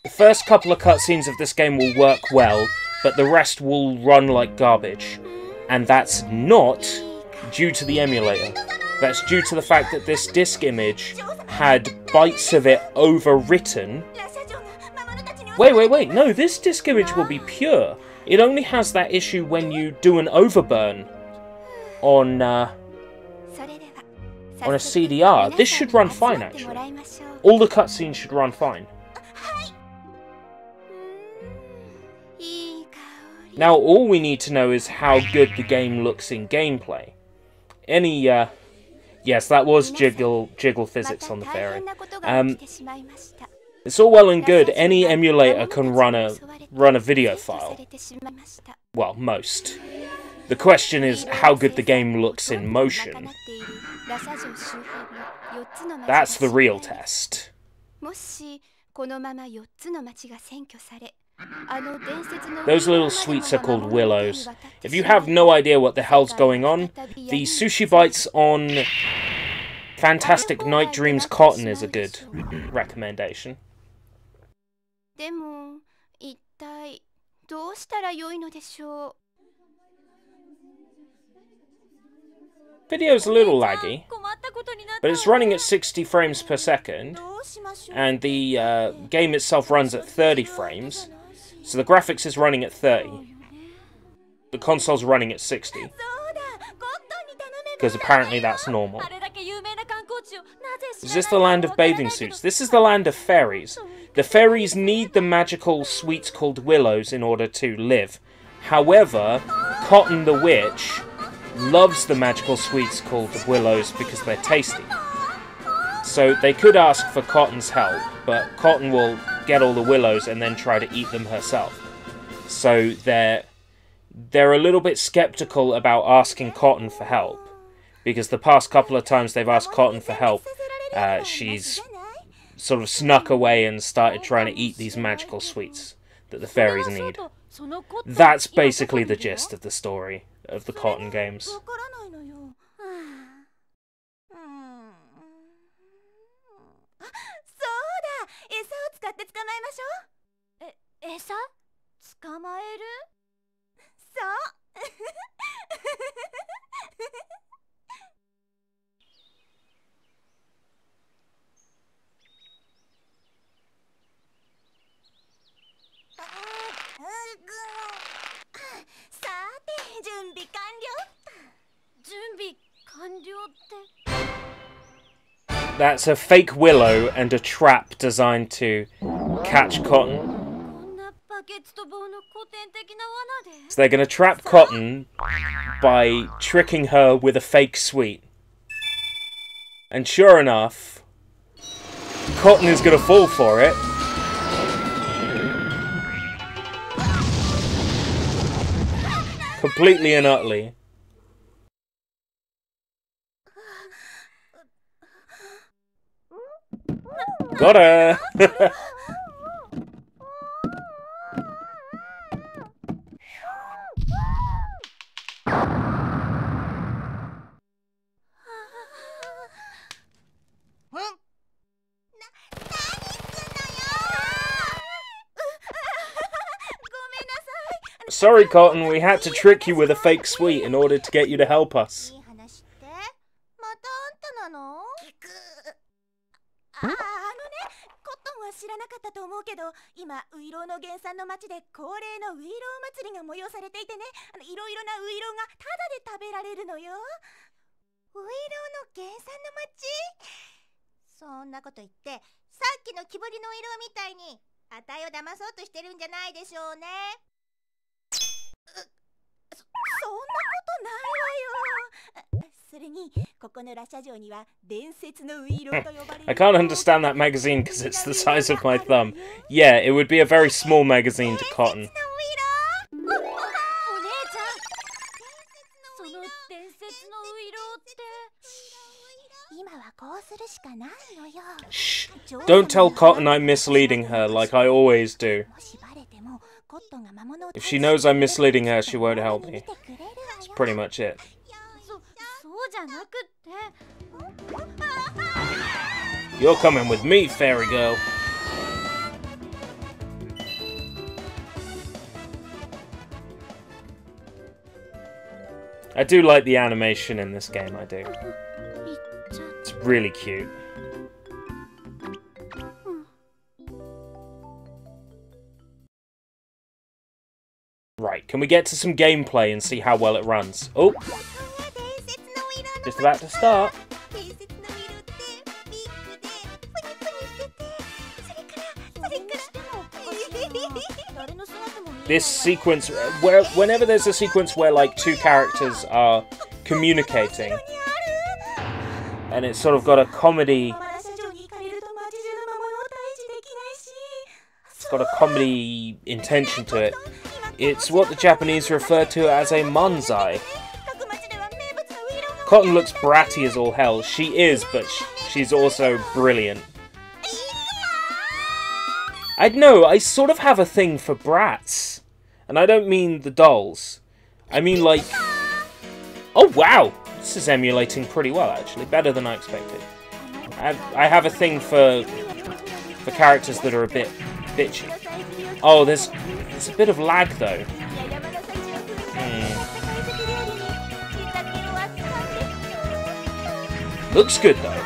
A: The first couple of cutscenes of this game will work well, but the rest will run like garbage. And that's not due to the emulator. That's due to the fact that this disk image had bytes of it overwritten. Wait, no, this disk image will be pure. It only has that issue when you do an overburn on a CDR. This should run fine, actually. All the cutscenes should run fine. Now, all we need to know is how good the game looks in gameplay. Yes, that was jiggle physics on the ferry. It's all well and good. Any emulator can run a video file. Well, most. The question is how good the game looks in motion. That's the real test. Those little sweets are called willows. If you have no idea what the hell's going on, the sushi bites on Fantastic Night Dreams Cotton is a good recommendation. Video's a little laggy, but it's running at 60 frames per second, and the game itself runs at 30 frames. So the graphics is running at 30. The console's running at 60. Because apparently that's normal. Is this the land of bathing suits? This is the land of fairies. The fairies need the magical sweets called willows in order to live. However, Cotton the Witch loves the magical sweets called willows because they're tasty. So they could ask for Cotton's help, but Cotton will get all the willows and then try to eat them herself. So they're a little bit skeptical about asking Cotton for help, because the past couple of times they've asked Cotton for help, she's sort of snuck away and started trying to eat these magical sweets that the fairies need. That's basically the gist of the story of the Cotton games. That's a fake willow and a trap designed to catch Cotton. So they're going to trap Cotton by tricking her with a fake sweet. And sure enough, Cotton is going to fall for it. Completely and utterly. Got her! Sorry, Cotton, we had to trick you with a fake sweet in order to get you to help us.
B: 知らなかったと思うけど、今ウイロウの原産の町で恒例のウイロウ祭りが催されていてね、いろいろなウイロウがタダで食べられるのよ。ウイロウの原産の町？そんなこと言って、さっきの木彫りのウイロウみたいにあたいを騙そうとしてるんじゃないでしょうね。そんなことないわよ。それにここのラシャ城には伝説のウイロウと呼ばれる。I
A: can't understand that magazine because it's the size of my thumb. Yeah, it would be a very small magazine to Cotton.
B: お姉ちゃん、その伝説のウイロウって今はこうするしかないのよ。
A: Shh. Don't tell Cotton I'm misleading her like I always do. If she knows I'm misleading her, she won't help me. That's pretty much it. You're coming with me, fairy girl. I do like the animation in this game, I do. It's really cute. Right, can we get to some gameplay and see how well it runs? Oh! Just about to start. This sequence, whenever there's a sequence where like two characters are communicating, and it's sort of got a comedy, it's got a comedy intention to it. It's what the Japanese refer to as a manzai. Cotton looks bratty as all hell. She is, but she's also brilliant. I know, I sort of have a thing for brats. And I don't mean the dolls. I mean like... Oh wow! This is emulating pretty well, actually. Better than I expected. I have a thing for characters that are a bit bitchy. Oh, there's a bit of lag, though. Looks good, though.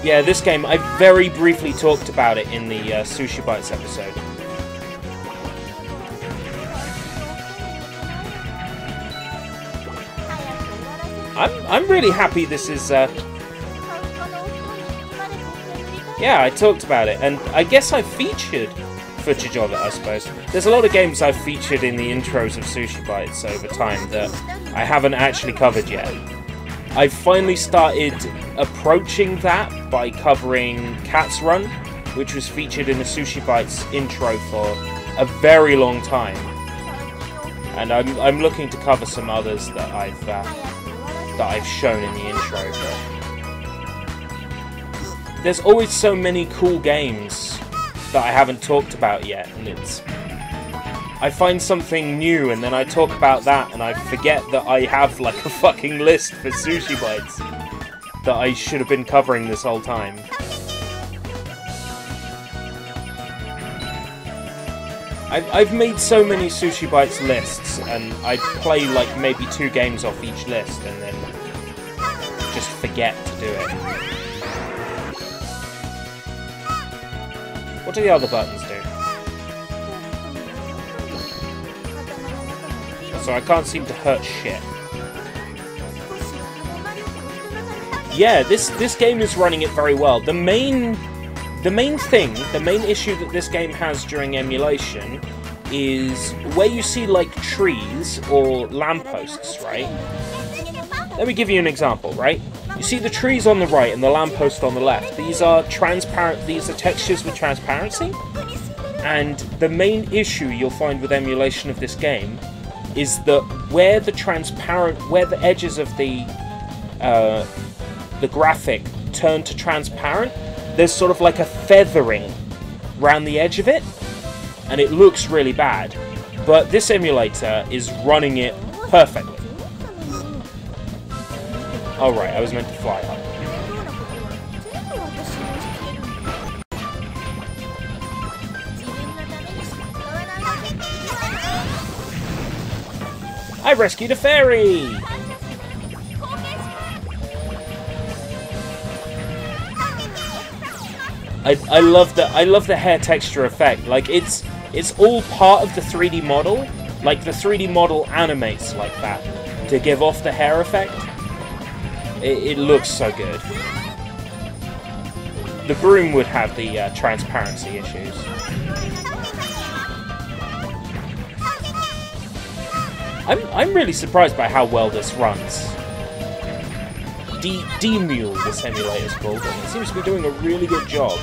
A: Yeah, this game, I very briefly talked about it in the Sushi Bites episode. I'm really happy this is... Yeah, I talked about it, and I guess I featured footage of it, I suppose. There's a lot of games I've featured in the intros of Sushi Bites over time that I haven't actually covered yet. I've finally started approaching that by covering Cat's Run, which was featured in the Sushi Bites intro for a very long time. And I'm looking to cover some others that I've shown in the intro. But there's always so many cool games that I haven't talked about yet, and I find something new and then I talk about that and I forget that I have like a fucking list for Sushi Bites that I should have been covering this whole time. I've made so many Sushi Bites lists, and I play like maybe 2 games off each list and then just forget to do it. What do the other buttons do? So I can't seem to hurt shit. yeah, this game is running it very well. The main issue that this game has during emulation is where you see like trees or lampposts, right? Let me give you an example, right? You see the trees on the right and the lamppost on the left. These are transparent. These are textures with transparency. And the main issue you'll find with emulation of this game is that where the edges of the graphic turn to transparent, there's sort of like a feathering around the edge of it, and it looks really bad. But this emulator is running it perfectly. Oh right, I was meant to fly up. I rescued a fairy! I love the hair texture effect. Like it's all part of the 3D model. Like the 3D model animates like that to give off the hair effect. It looks so good. The broom would have the transparency issues. I'm really surprised by how well this runs. D-Mule, this emulator is called, and it seems to be doing a really good job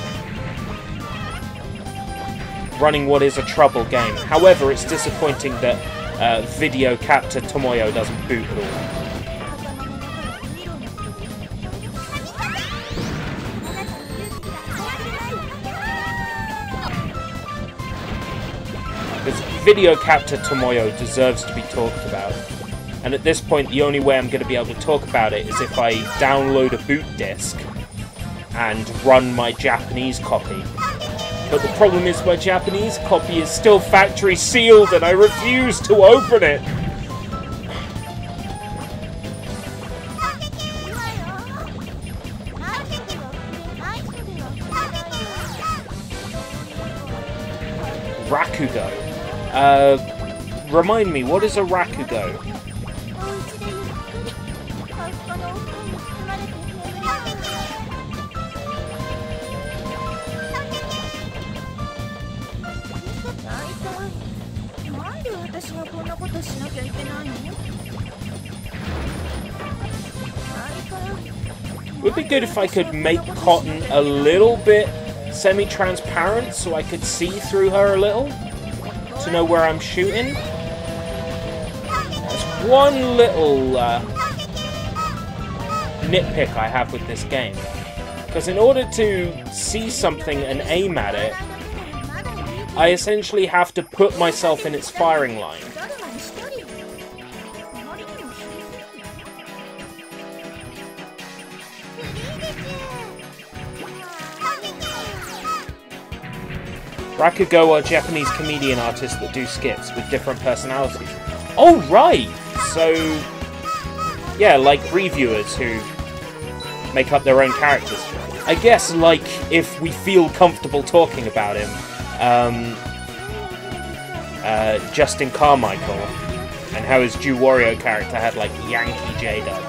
A: running what is a trouble game. However, it's disappointing that Video Capture Tomoyo doesn't boot at all. Because Video Capture Tomoyo deserves to be talked about. And at this point, the only way I'm going to be able to talk about it is if I download a boot disc and run my Japanese copy. But the problem is my Japanese copy is still factory sealed and I refuse to open it. Rakugo. Remind me, what is a Rakugo? It would be good if I could make Cotton a little bit semi-transparent so I could see through her a little to know where I'm shooting. There's one little nitpick I have with this game. Because in order to see something and aim at it, I essentially have to put myself in its firing line. Rakugo are Japanese comedian artists that do skits with different personalities. Oh, right! So, yeah, like reviewers who make up their own characters. I guess, like, if we feel comfortable talking about him, Justin Carmichael, and how his Jew Wario character had, like, Yankee J-Dub.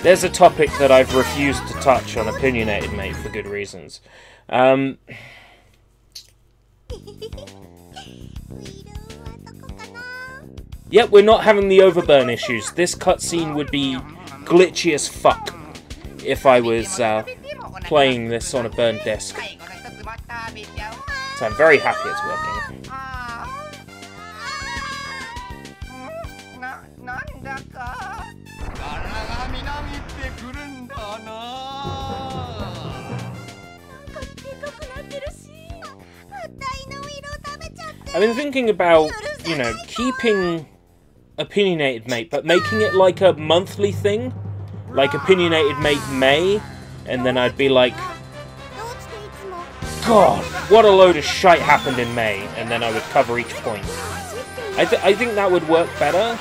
A: There's a topic that I've refused to touch on Opinionated Mate for good reasons. Yep, we're not having the overburn issues. This cutscene would be glitchy as fuck if I was playing this on a burned disc. So I'm very happy it's working. I've been thinking about, you know, keeping Opinionated Mate, but making it like a monthly thing. Like Opinionated Mate May, and then I'd be like, God, what a load of shite happened in May, and then I would cover each point. I think that would work better.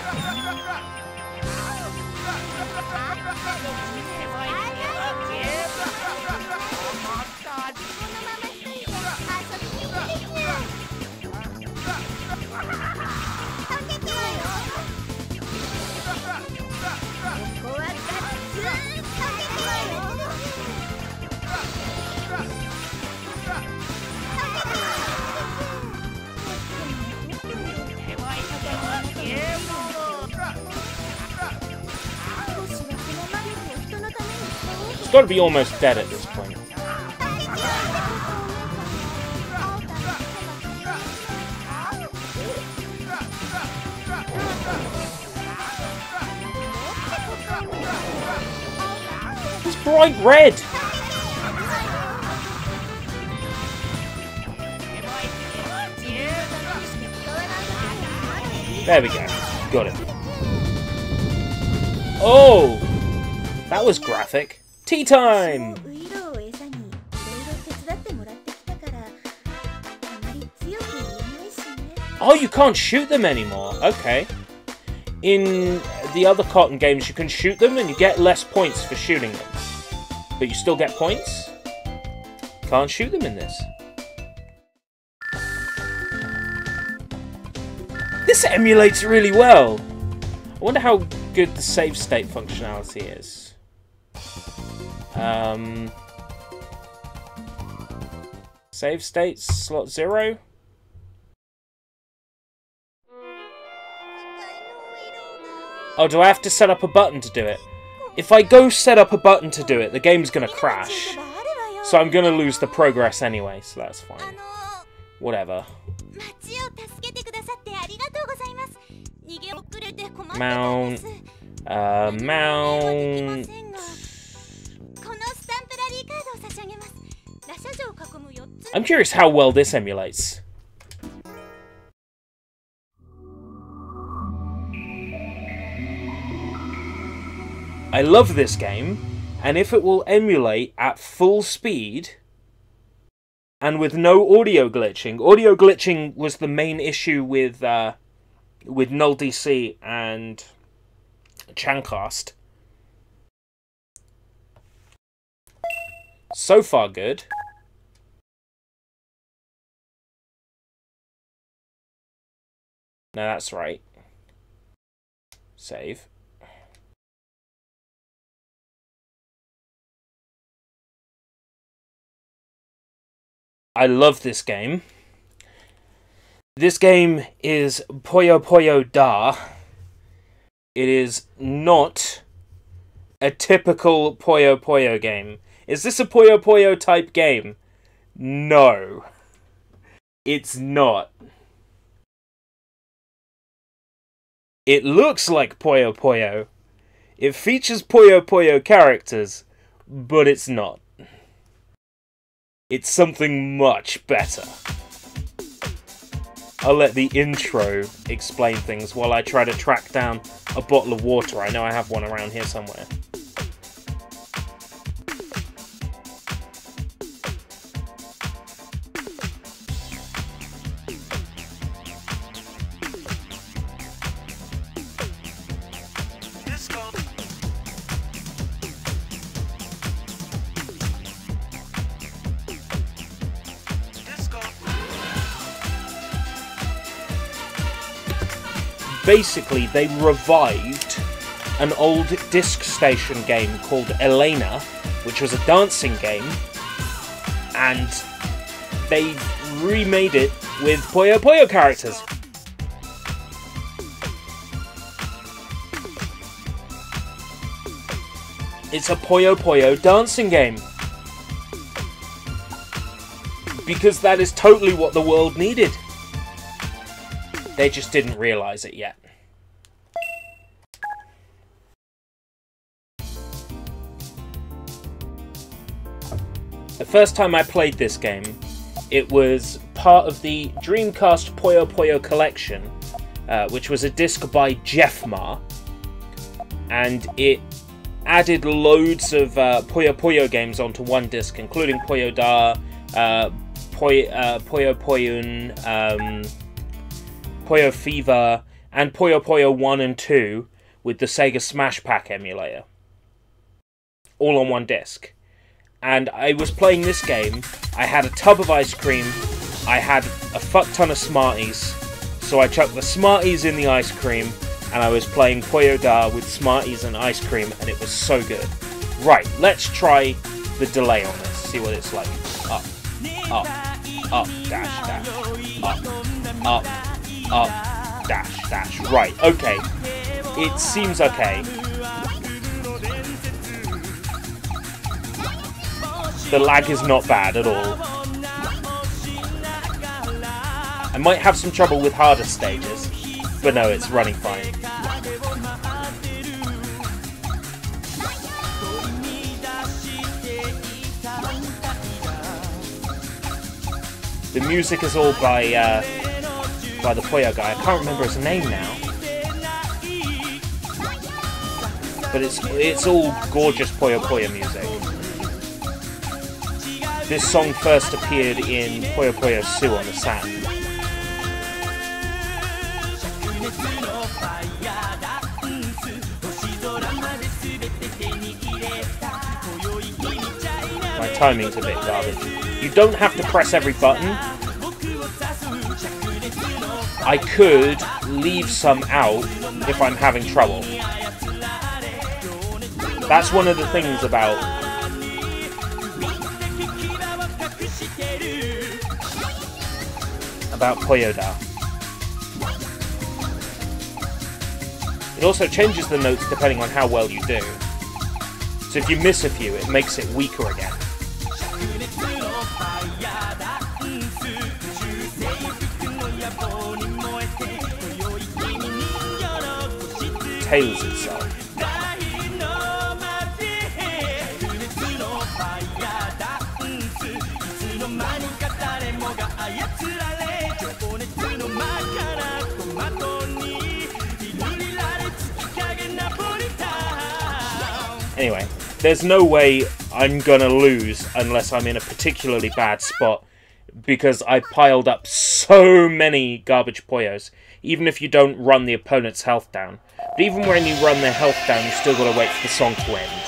A: got to be almost dead at this point. It's bright red! There we go. Got it. Oh! That was graphic. Tea time! Oh, you can't shoot them anymore. Okay. In the other cotton games, you can shoot them and you get less points for shooting them. But you still get points? Can't shoot them in this. This emulates really well. I wonder how good the save state functionality is. Save states, slot 0. Oh, do I have to set up a button to do it? If I go set up a button to do it, the game's gonna crash. So I'm gonna lose the progress anyway, so that's fine. Whatever. Mount. Mount. I'm curious how well this emulates. I love this game, and if it will emulate at full speed and with no audio glitching. Audio glitching was the main issue with Null DC and Chancast. So far, good. No, that's right. Save. I love this game. This game is Puyo Puyo Da. It is not a typical Puyo Puyo game. Is this a Puyo Puyo type game? No. It's not. It looks like Puyo Puyo. It features Puyo Puyo characters, but it's not. It's something much better. I'll let the intro explain things while I try to track down a bottle of water. I know I have one around here somewhere. Basically, they revived an old Disk Station game called Elena, which was a dancing game, and they remade it with Puyo Puyo characters. It's a Puyo Puyo dancing game. Because that is totally what the world needed. They just didn't realise it yet. The first time I played this game, it was part of the Dreamcast Puyo Puyo collection, which was a disc by Jeffmar, and it added loads of Puyo Puyo games onto one disc, including Puyo Da, Puyo Puyoon, Puyo Fever, and Puyo Puyo 1 and 2 with the Sega Smash Pack emulator. All on one disc. And I was playing this game, I had a tub of ice cream, I had a fuck ton of Smarties, so I chucked the Smarties in the ice cream, and I was playing Puyo Da with Smarties and ice cream, and it was so good. Right, let's try the delay on this, see what it's like. Up, up, dash, dash, up, dash, dash. Right, okay. It seems okay. The lag is not bad at all. I might have some trouble with harder stages, but no, it's running fine. The music is all by the Puyo guy. I can't remember his name now. But it's all gorgeous Puyo Puyo music. This song first appeared in Puyo Puyo Su on the Saturn. My timing's a bit garbage. You don't have to press every button. I could leave some out if I'm having trouble. That's one of the things about Puyoda. It also changes the notes depending on how well you do. So if you miss a few, it makes it weaker again. Tails itself. Anyway, there's no way I'm gonna lose unless I'm in a particularly bad spot, because I piled up so many garbage Puyos, even if you don't run the opponent's health down. But even when you run their health down, you still gotta wait for the song to end.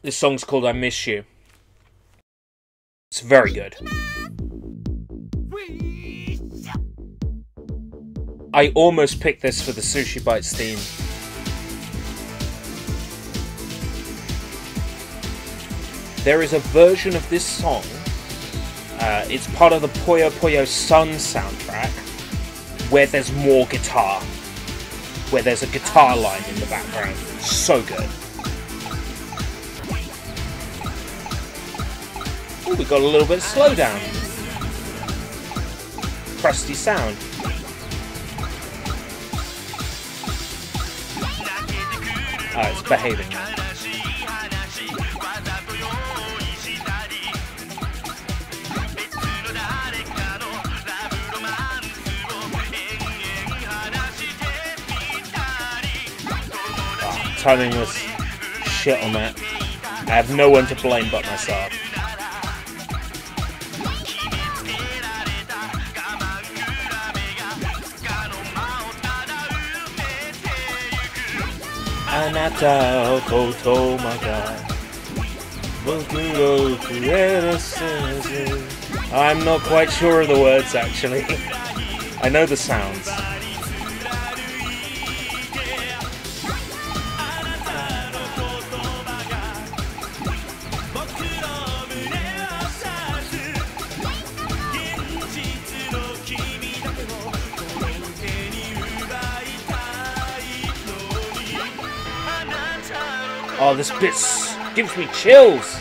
A: This song's called I Miss You. It's very good. I almost picked this for the Sushi Bites theme. There is a version of this song, it's part of the Puyo Puyo Sun soundtrack, where there's more guitar. Where there's a guitar line in the background. It's so good. Ooh, we got a little bit of slowdown. Crusty sound. Oh, it's behaving now. Oh, timing was shit on that. I have no one to blame but myself. Anata koto maga. I'm not quite sure of the words, actually. I know the sounds. Oh, this bit gives me chills.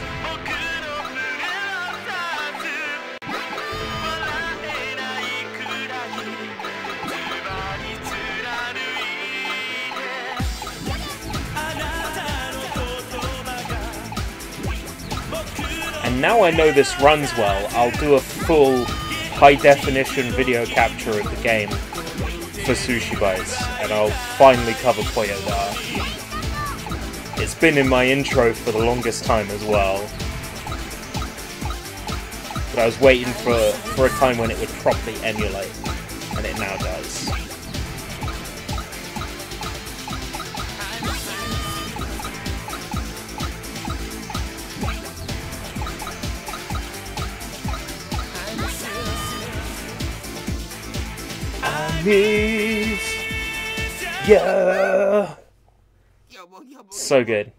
A: And now I know this runs well, I'll do a full high-definition video capture of the game for Sushi Bites, and I'll finally cover Puyoda. It's been in my intro for the longest time as well. But I was waiting for a time when it would properly emulate, and it now does. I miss you. So good.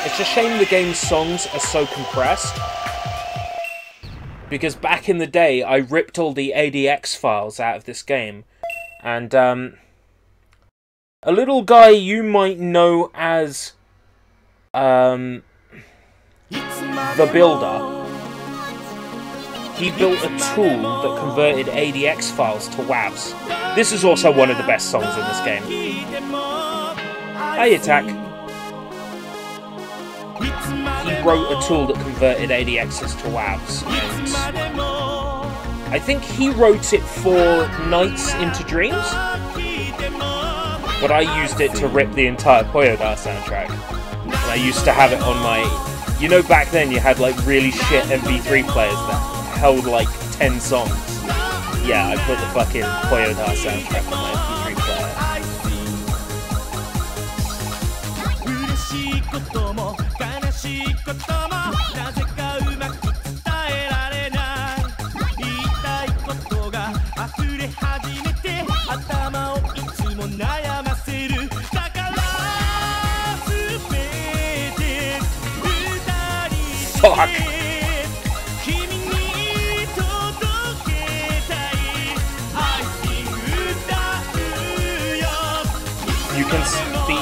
A: It's a shame the game's songs are so compressed. Because back in the day, I ripped all the ADX files out of this game. And, a little guy you might know as, The Builder. He built a tool that converted ADX files to WAVs. This is also one of the best songs in this game. Hi, Attack. He wrote a tool that converted ADXs to WAVs, and I think he wrote it for Nights into Dreams, but I used it to rip the entire Poyoda soundtrack. And I used to have it on my... You know, back then you had like really shit MP3 players that held like 10 songs. Yeah, I put the fucking Poyoda soundtrack on my MP3 player. Fuck! You can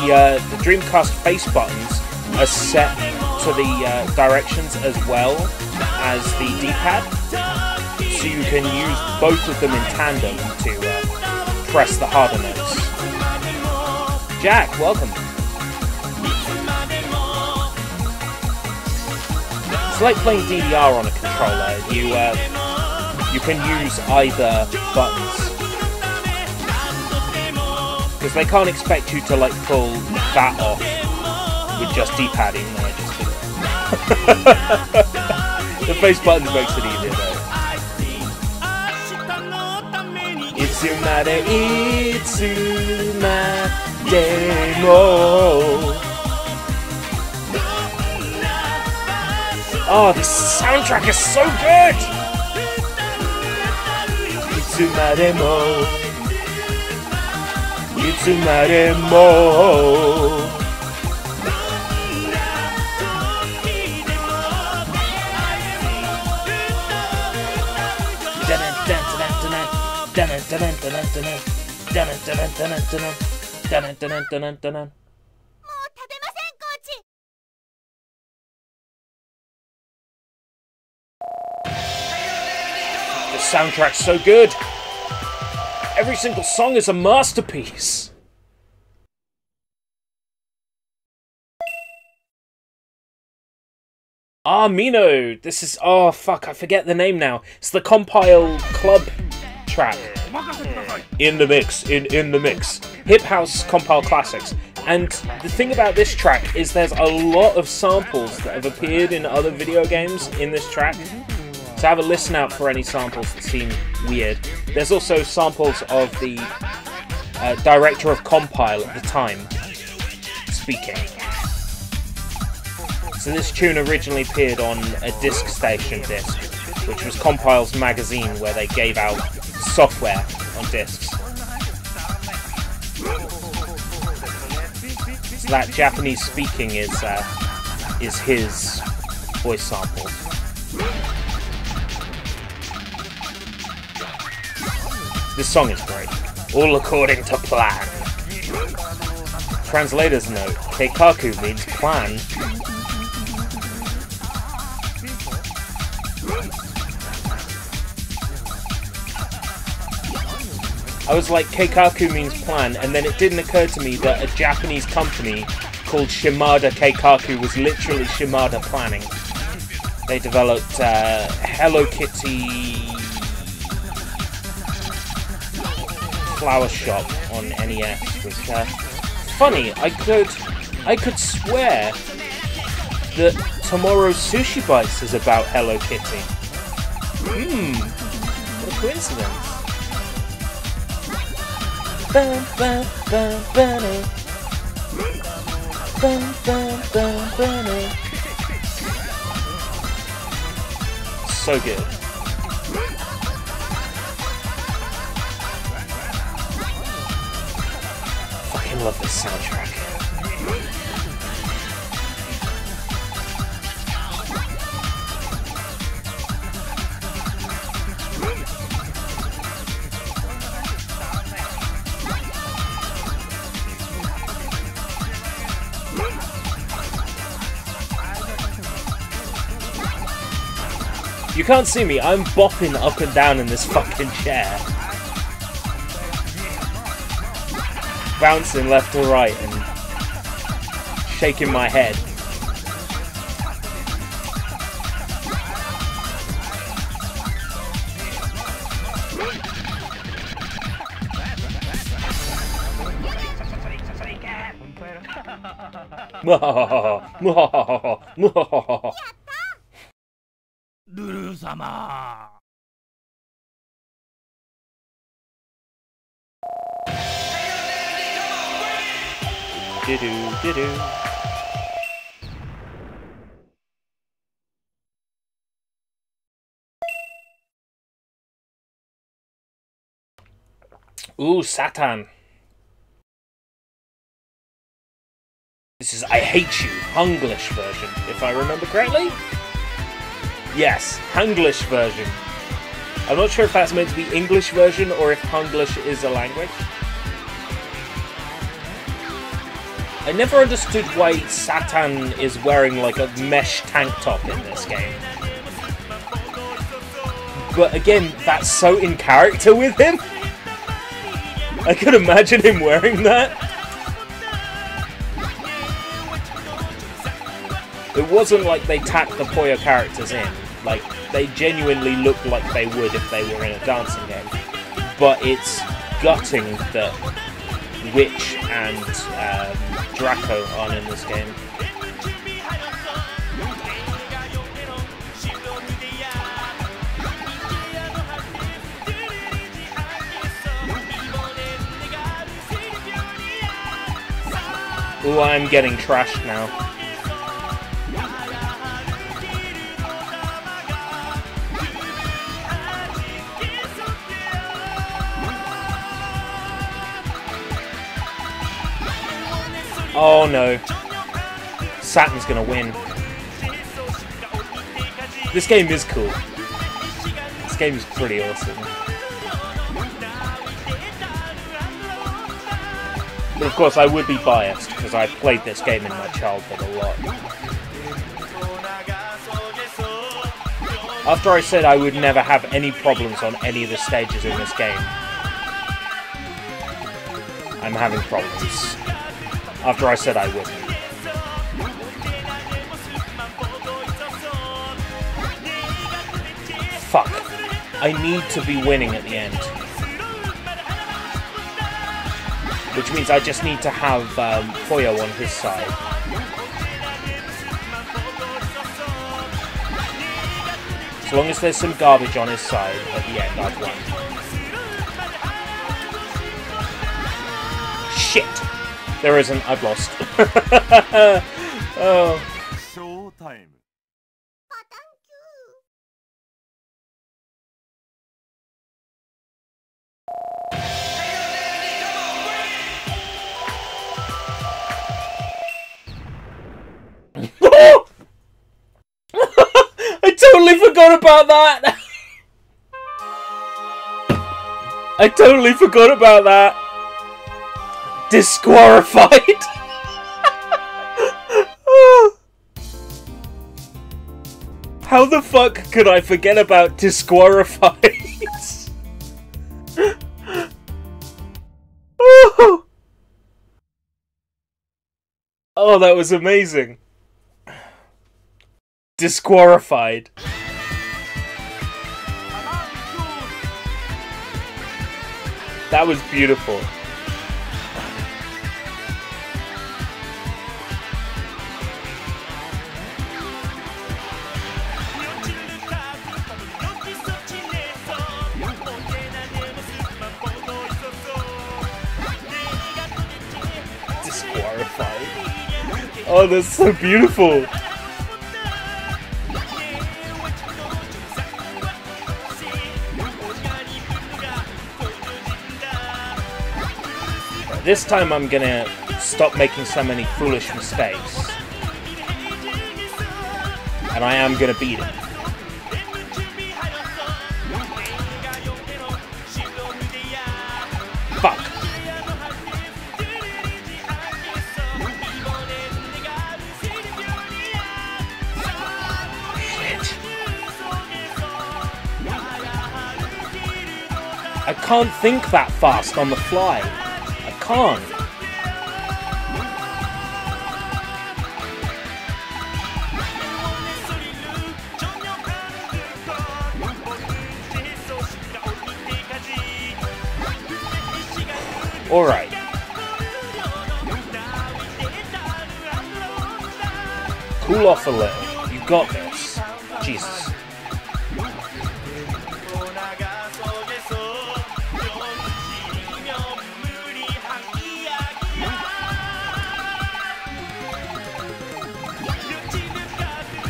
A: the Dreamcast face buttons are set to the directions as well as the D-pad, so you can use both of them in tandem to press the harder notes. Jack, welcome. It's like playing DDR on a controller. You can use either buttons. Because they can't expect you to like pull that off with just D-padding, and I just did it. The face buttons makes it easier though. Itsumade, itsumade mo. Oh, this soundtrack is so good! Itsumade mo. Itsumade mo. The soundtrack's so good. Every single song is a masterpiece. Ah, Mino. This is... Oh, fuck. I forget the name now. It's the Compile Club track. In the mix. In the mix. Hip House Compile Classics. And the thing about this track is there's a lot of samples that have appeared in other video games in this track. So have a listen out for any samples that seem weird. There's also samples of the director of Compile at the time speaking. So this tune originally appeared on a Disc Station disc, which was Compile's magazine where they gave out software on discs. So that Japanese speaking is his voice sample. This song is great. All according to plan. Translator's note. Keikaku means plan. I was like, Keikaku means plan, and then it didn't occur to me that a Japanese company called Shimada Keikaku was literally Shimada Planning. They developed Hello Kitty Flower Shop on NES, which funny, I could swear that Tomorrow's Sushi Bites is about Hello Kitty. What a coincidence. Bum, bum, bum, bum, bum, bum, bum, bum. So good. Fucking love this soundtrack. You can't see me, I'm bopping up and down in this fucking chair. Bouncing left to right and shaking my head.
C: Lulu-sama.
A: Ooh, Satan. This is I Hate You, Hunglish version, if I remember correctly. Yes, Hunglish version. I'm not sure if that's meant to be English version or if Hunglish is a language. I never understood why Satan is wearing like a mesh tank top in this game. But again, that's so in character with him. I could imagine him wearing that. It wasn't like they tacked the Puyo characters in. Like, they genuinely looked like they would if they were in a dancing game. But it's gutting that Witch and Draco aren't in this game. Ooh, I'm getting trashed now. Oh no. Satan's gonna win. This game is cool. This game is pretty awesome. But of course I would be biased, because I played this game in my childhood a lot. After I said I would never have any problems on any of the stages in this game, I'm having problems. After I said I wouldn't. Fuck. I need to be winning at the end. Which means I just need to have Puyo on his side. As long as there's some garbage on his side, at the end I've won. Shit! There isn't, I've lost. Oh.
C: Showtime.
A: I totally forgot about that! I totally forgot about that! Disqualified! How the fuck could I forget about disqualified? Oh, that was amazing. Disqualified. That was beautiful. Disqualified. Oh, that's so beautiful. This time I'm gonna stop making so many foolish mistakes. And I am gonna beat him. Fuck. Shit. I can't think that fast on the fly. I can't. Alright. Cool off a little. You got this. Jesus.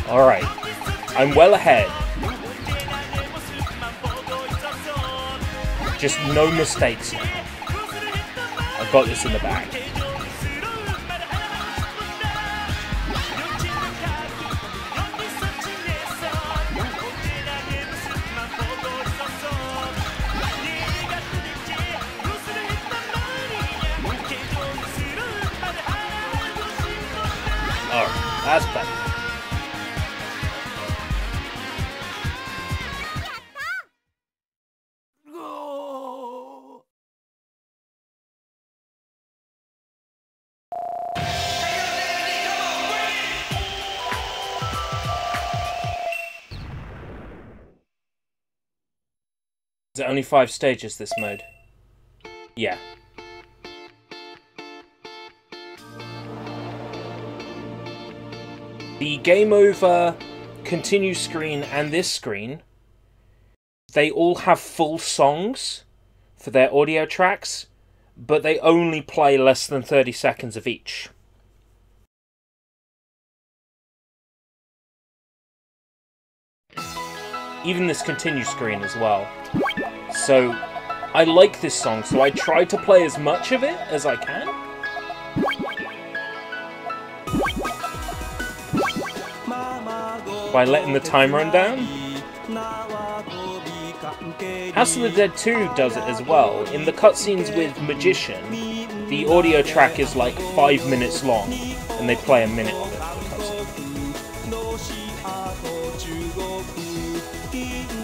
A: Alright. I'm well ahead. Just no mistakes now. I've got this in the bag. Alright, that's better. Is it only 5 stages, this mode? Yeah. The game over, continue screen, and this screen, they all have full songs for their audio tracks, but they only play less than 30 seconds of each. Even this continue screen as well. So, I like this song, so I try to play as much of it as I can. By letting the time run down. House of the Dead 2 does it as well. In the cutscenes with Magician, the audio track is like 5 minutes long, and they play a minute of it for the cutscene.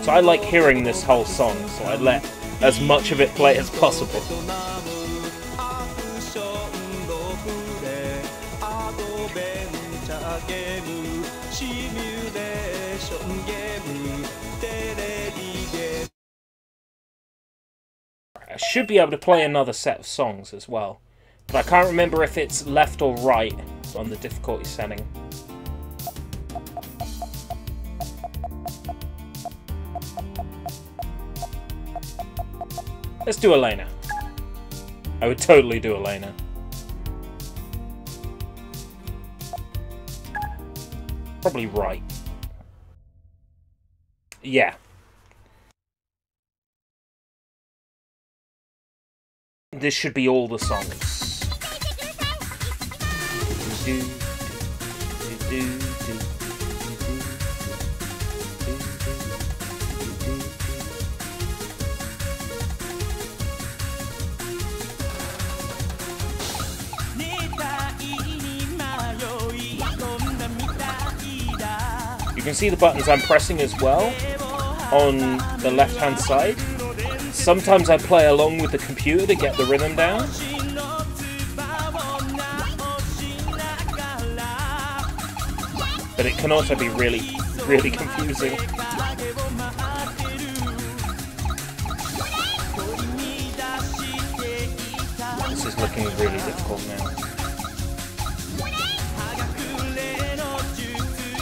A: So I like hearing this whole song, so I let as much of it play as possible. I should be able to play another set of songs as well, but I can't remember if it's left or right on the difficulty setting. Let's do Elena. I would totally do Elena. Probably right. Yeah. This should be all the songs. You can see the buttons I'm pressing as well on the left-hand side. Sometimes I play along with the computer to get the rhythm down. But it can also be really, really confusing. This is looking really difficult now.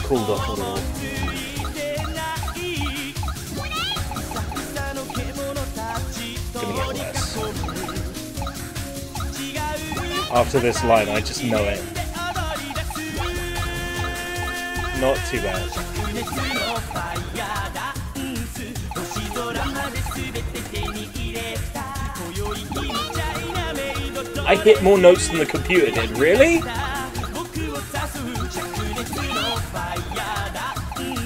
A: Cooled off a little. Gonna get less. After this line, I just know it. Not too bad. I hit more notes than the computer did, really?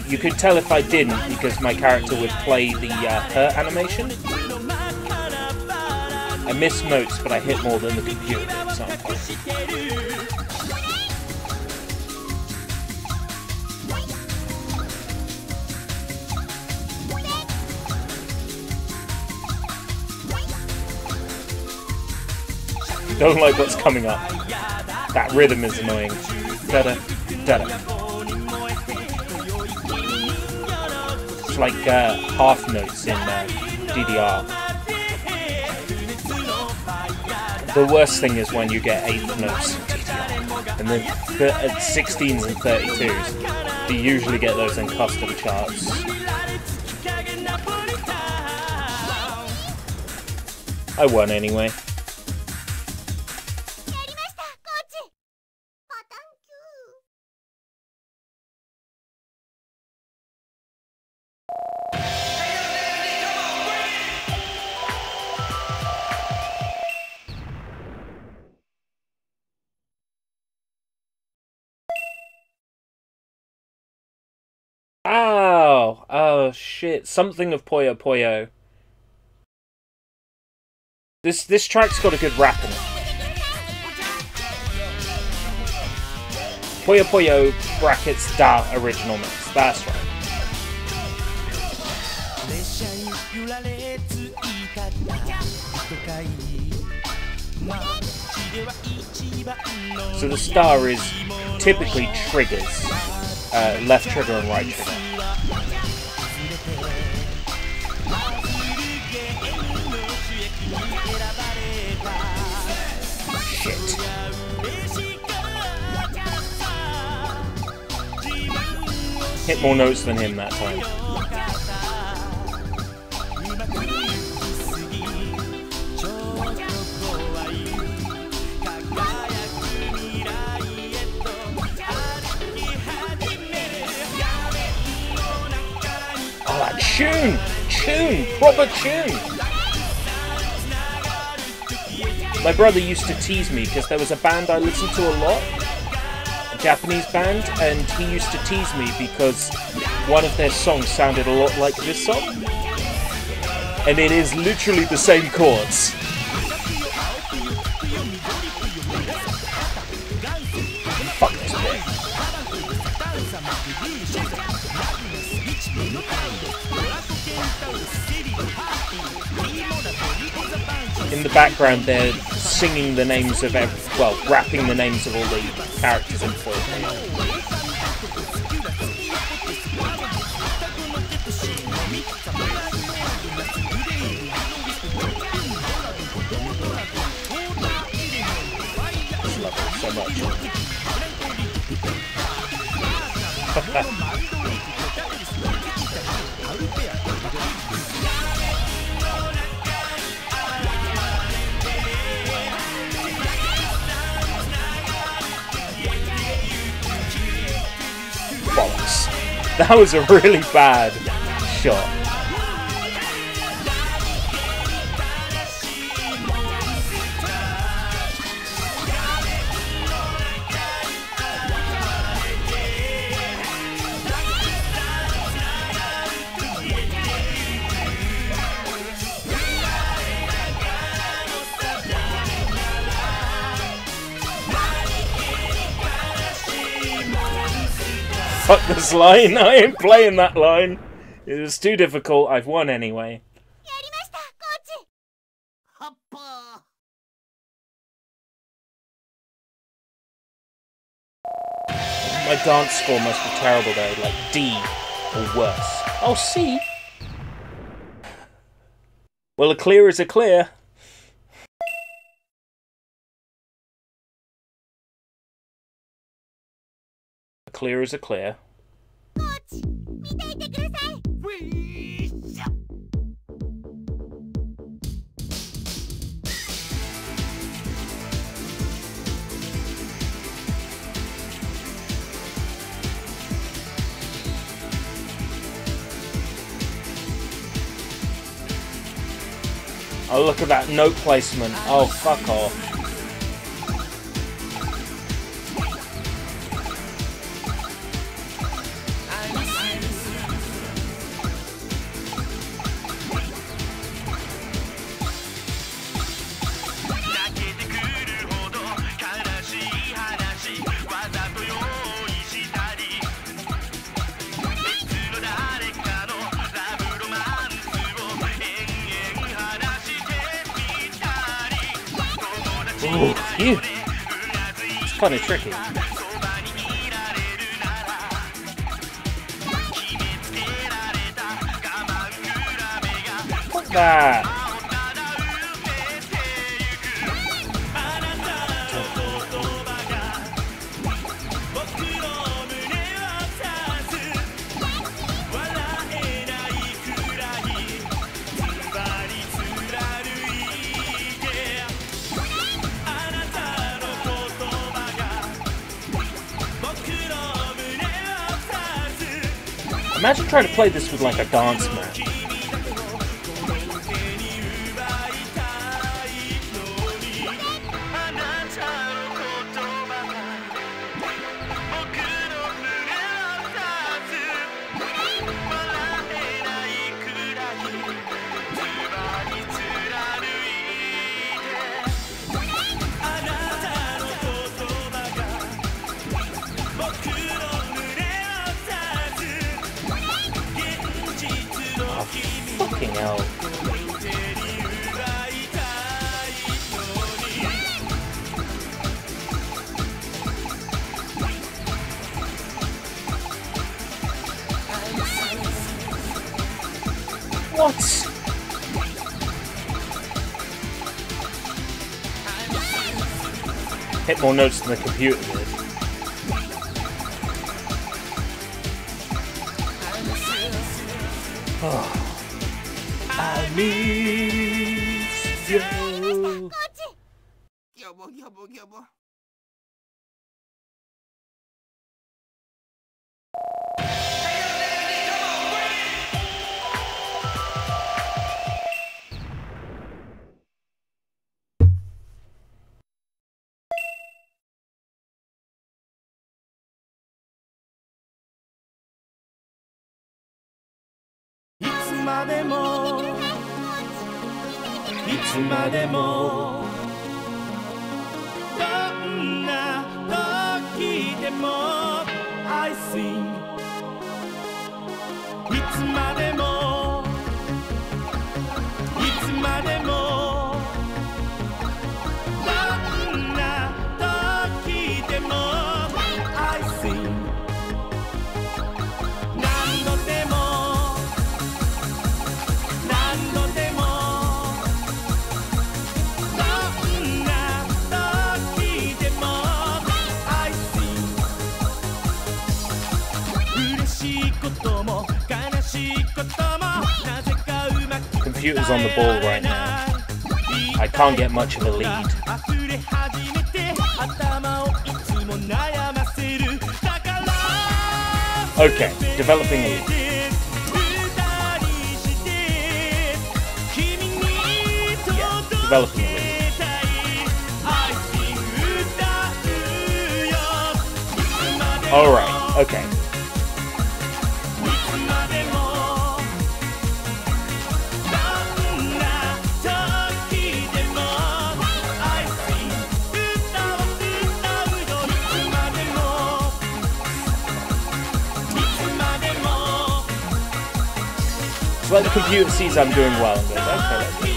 A: You could tell if I didn't, because my character would play the hurt animation. I missed notes, but I hit more than the computer did sometimes. Don't like what's coming up. That rhythm is annoying. Da-da, da-da. It's like half notes in DDR. The worst thing is when you get eighth notes in DDR. And then at 16s and 32s, you usually get those in custom charts. I won anyway. Oh shit, something of Puyo Puyo. This track's got a good rap in it. Puyo Puyo brackets da original mix, that's right. So the star is typically triggers. Left trigger and right trigger. Shit. Hit more notes than him that time. Tune! Proper tune! My brother used to tease me because there was a band I listened to a lot, a Japanese band, and he used to tease me because one of their songs sounded a lot like this song. And it is literally the same chords. Fuck this bit. In the background, they're singing the names of rapping the names of all the characters in Puyo Puyo. I love it so much. Bollocks. That was a really bad shot. Fuck this line, I ain't playing that line. It was too difficult, I've won anyway. My dance score must be terrible though, like D or worse. Oh, C? Well, a clear is a clear. A clear is a clear. Oh, look at that note placement. Oh, fuck off. Ooh, phew. It's kind of tricky. Fuck that. Imagine trying to play this with like a dance match. Fucking hell. What? Hit more notes than the computer did. Oh. I miss you. I sing. Computer's on the ball right now. I can't get much of a lead. Okay, developing a lead. Yeah, developing a lead. Alright, okay. So when the computer sees I'm doing well and goes, okay, let's do it.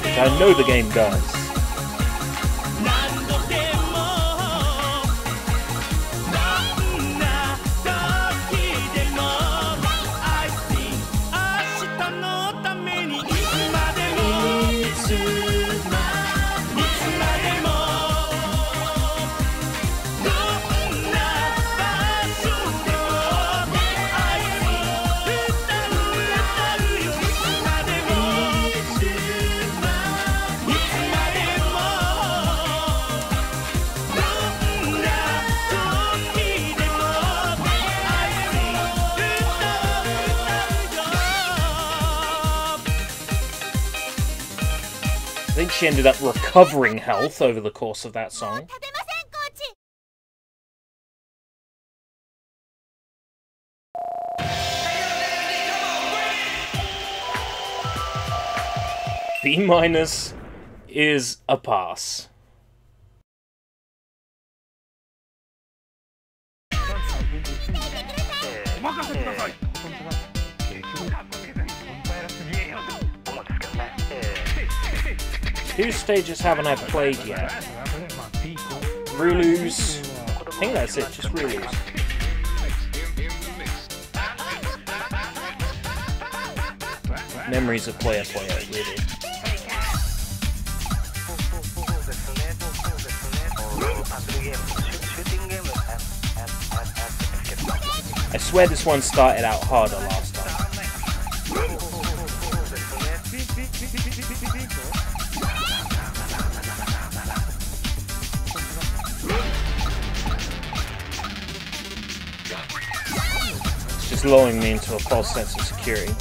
A: Which I know the game does. I think she ended up recovering health over the course of that song. B- is a pass. Whose stages haven't I played yet? Rulu's. I think that's it, just Rulu's. Memories of Puyo Puyo, really. I swear this one started out harder last time. It's just lulling me into a false sense of security.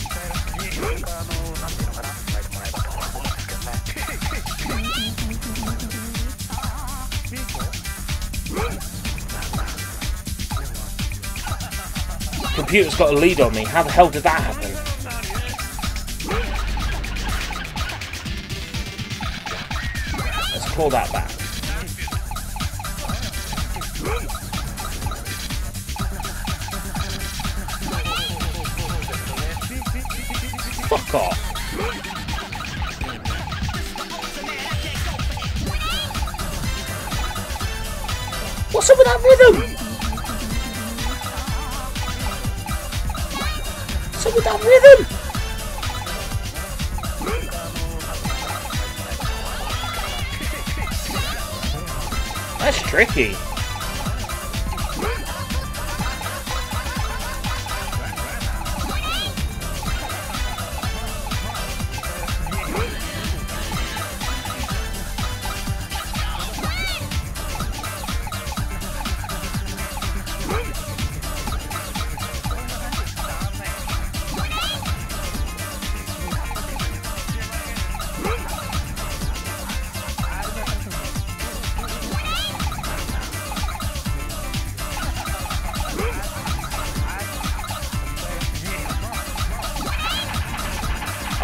A: Computer's got a lead on me. How the hell did that happen? Let's call that back. Fuck off. What's up with that rhythm? What's up with that rhythm? That's tricky.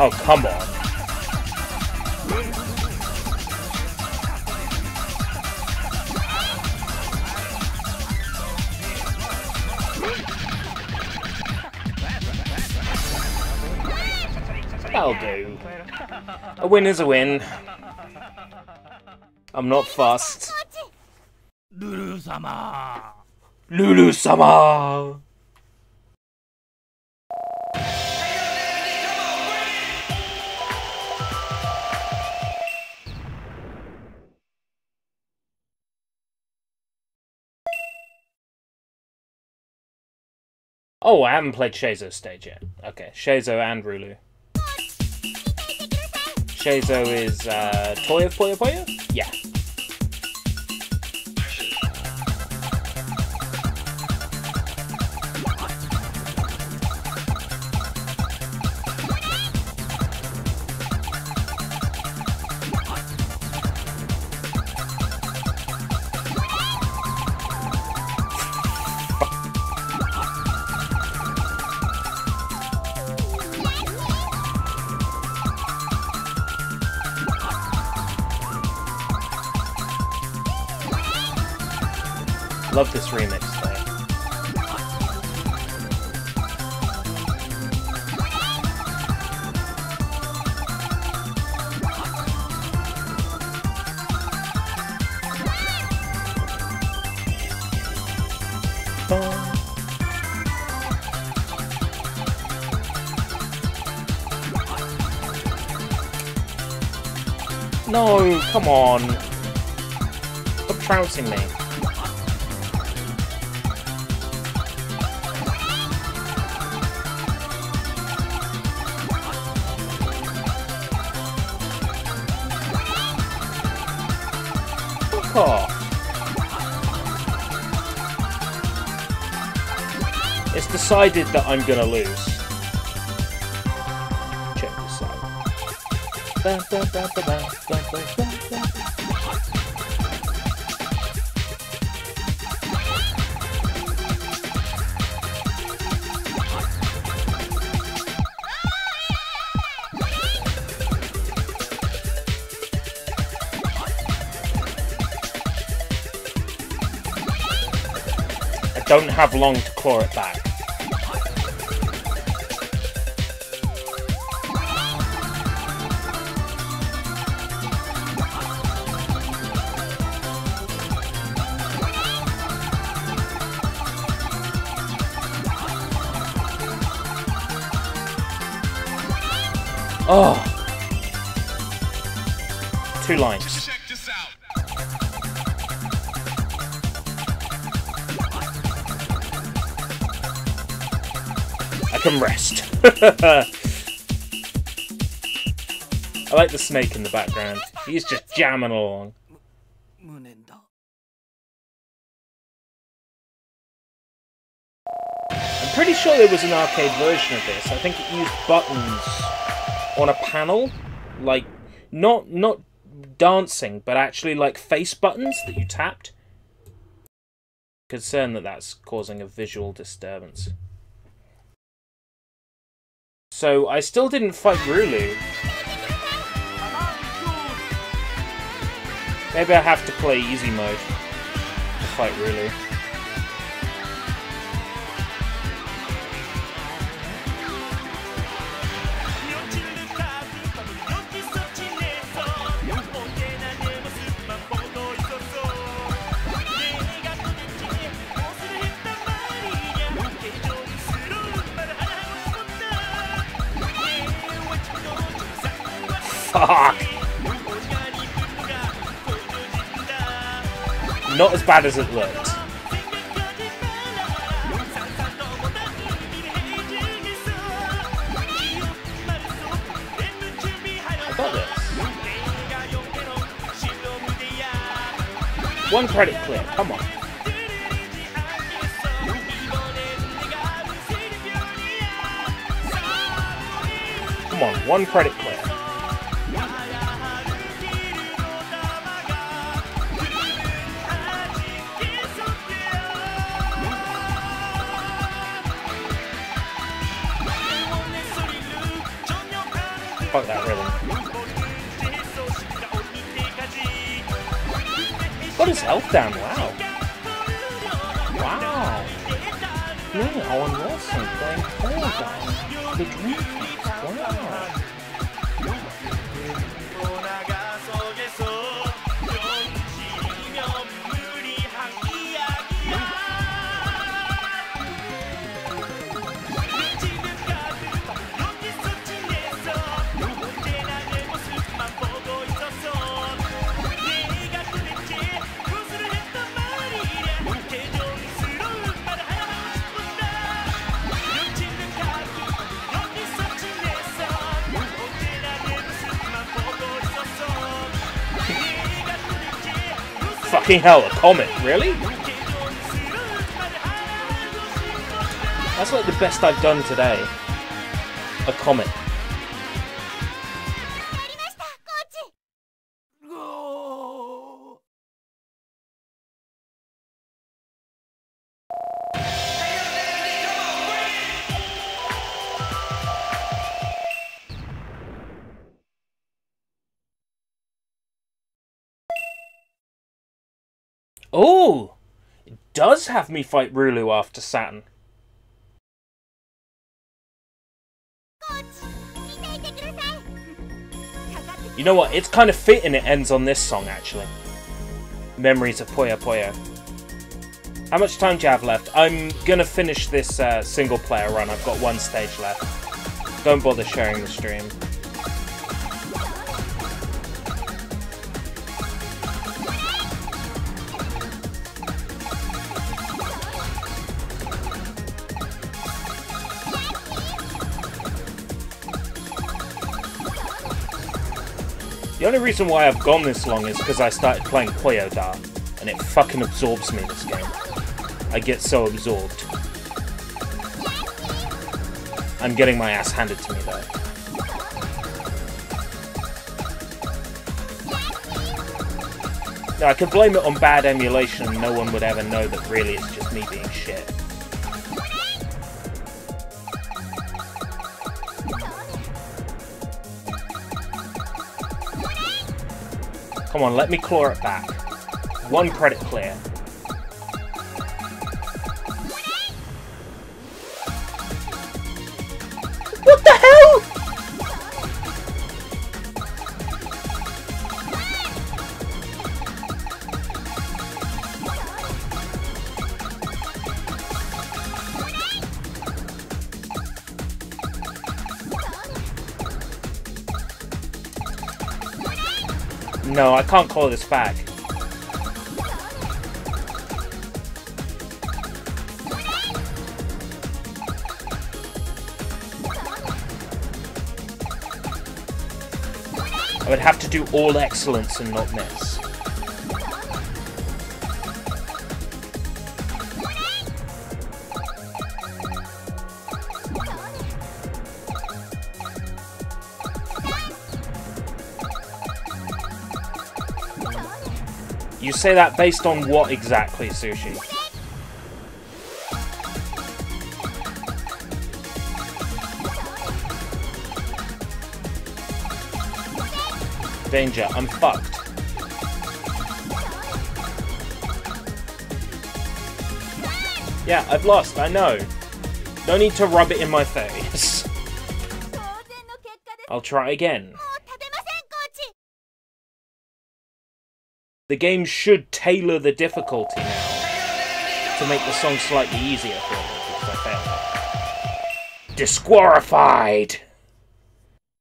A: Oh, come on. That'll do. A win is a win. I'm not fussed. Lulu-sama! Lulu-sama! Oh, I haven't played Sheizo's stage yet. Okay, Sheizo and Rulu. Sheizo is Toy of Puyo Puyo? Yeah. Love this remix though. No, come on. Stop trouncing me. Off. It's decided that I'm gonna lose. Check this out. Don't have long to claw it back. Oh. 2 lines.
C: Check this out.
A: I can rest. I like the snake in the background. He's just jamming along. I'm pretty sure there was an arcade version of this. I think it used buttons on a panel. Like, not dancing, but actually like face buttons that you tapped. Concerned that that's causing a visual disturbance. So, I still didn't fight Rulu. Maybe I have to play easy mode to fight Rulu. Fuck! Not as bad as it looked. I got this. 1 credit clear, come on. Come on, 1 credit clear. Fuck that rhythm. Got his health down, wow. Wow. Me, Owen Wilson, playing Fall the Dreamcast, wow. Fucking hell, a comet, really? That's like the best I've done today. A comet. Oh! It does have me fight Rulu after Saturn. You know what? It's kind of fitting it ends on this song, actually. Memories of Puyo Puyo. How much time do you have left? I'm gonna finish this single player run. I've got 1 stage left. Don't bother sharing the stream. The only reason why I've gone this long is because I started playing Puyo Da, and it fucking absorbs me, this game. I get so absorbed. I'm getting my ass handed to me, though. Now, I could blame it on bad emulation, and no one would ever know that really it's just me being shit. Come on, let me claw it back. 1 credit clear. What the hell? No, I can't call this back. I would have to do all excellence and not miss. You say that based on what exactly, Sushi? Danger, I'm fucked. Yeah, I've lost, I know. No need to rub it in my face. I'll try again. The game should tailor the difficulty now to make the song slightly easier for me because I failed it. Disqualified!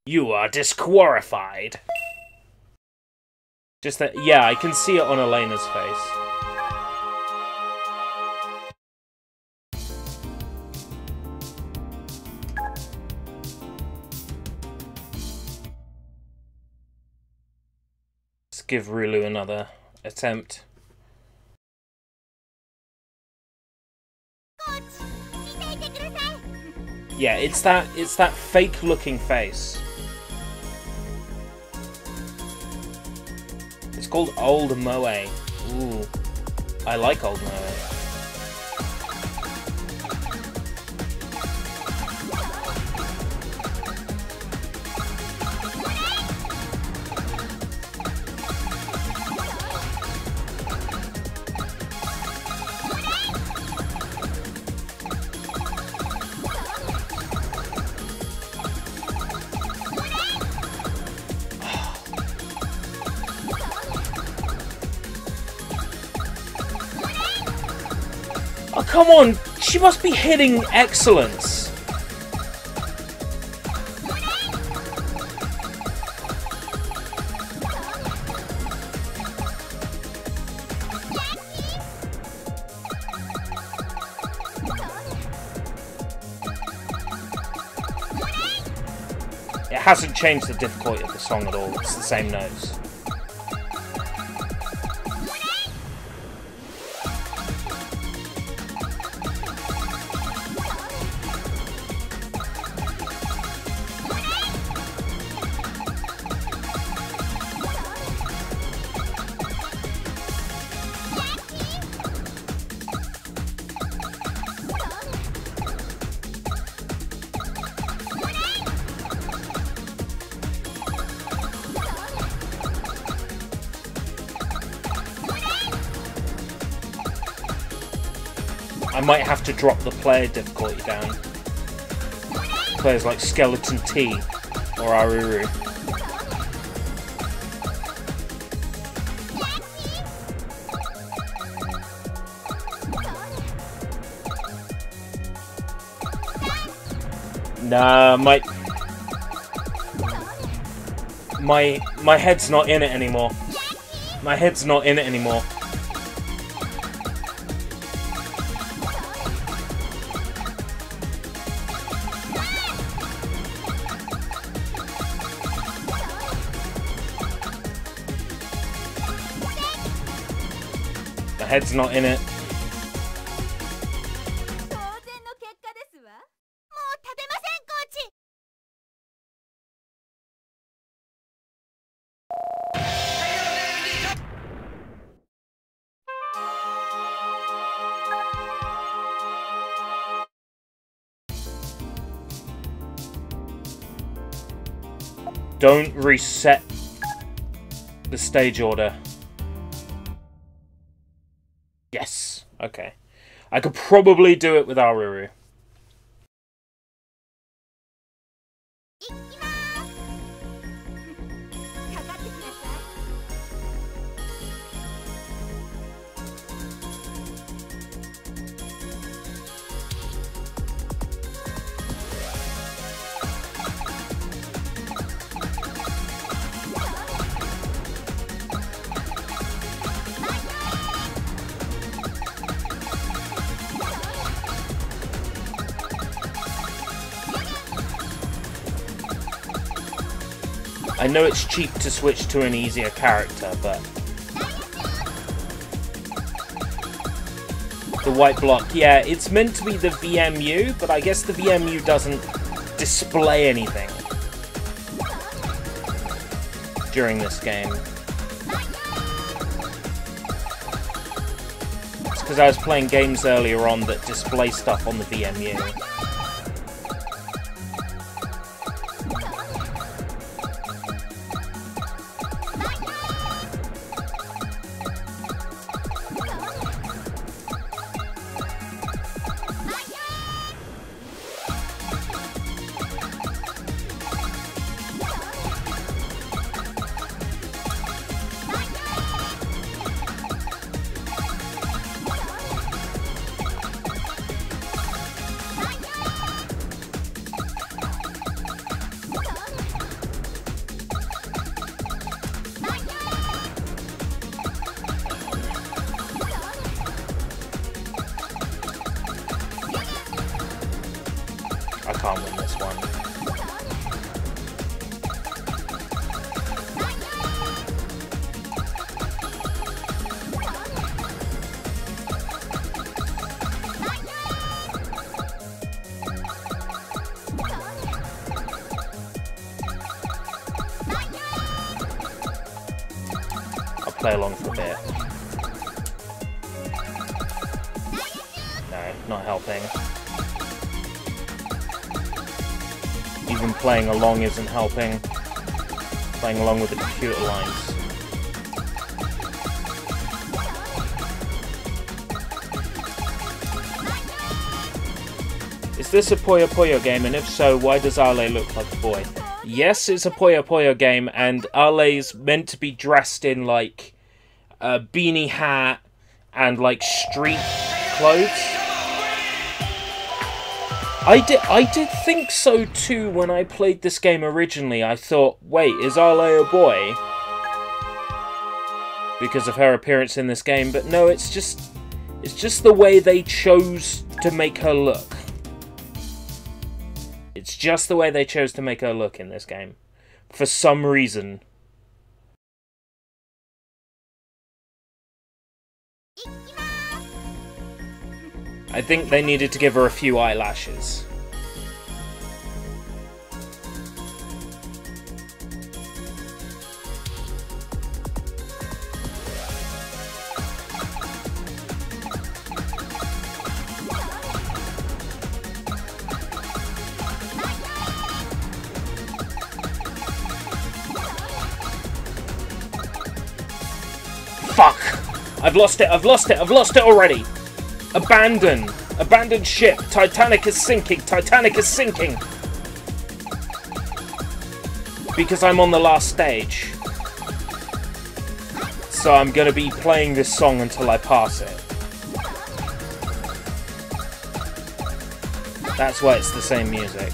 A: You are disqualified. Just that, yeah, I can see it on Elena's face. Let's give Rulu another attempt. Yeah, it's that fake looking face. It's called Old Moe. Ooh, I like Old Moe. Oh, come on! She must be hitting excellence! It hasn't changed the difficulty of the song at all, it's the same notes. I might have to drop the player difficulty down. Players like Skeleton T or Aruru. Nah, my head's not in it anymore. My head's not in it anymore. My head's not in it. Don't reset the stage order. Yes. Okay. I could probably do it with Aruru. I know it's cheap to switch to an easier character, but... The white block, yeah, it's meant to be the VMU, but I guess the VMU doesn't display anything during this game. It's because I was playing games earlier on that display stuff on the VMU. I can't win this one. I'll play along for a bit. No, not helping. Even playing along isn't helping. Playing along with the computer lines. Is this a Puyo Puyo game, and if so, why does Ale look like a boy? Yes, it's a Puyo Puyo game, and Ale's meant to be dressed in, like, a beanie hat and, like, street clothes. I did think so too when I played this game originally. I thought, wait, is Ale a boy? Because of her appearance in this game, but no, it's just the way they chose to make her look. It's just the way they chose to make her look in this game. For some reason. I think they needed to give her a few eyelashes. Fuck! I've lost it already! Abandon! Abandoned ship! Titanic is sinking! Titanic is sinking! Because I'm on the last stage. So I'm gonna be playing this song until I pass it. That's why it's the same music.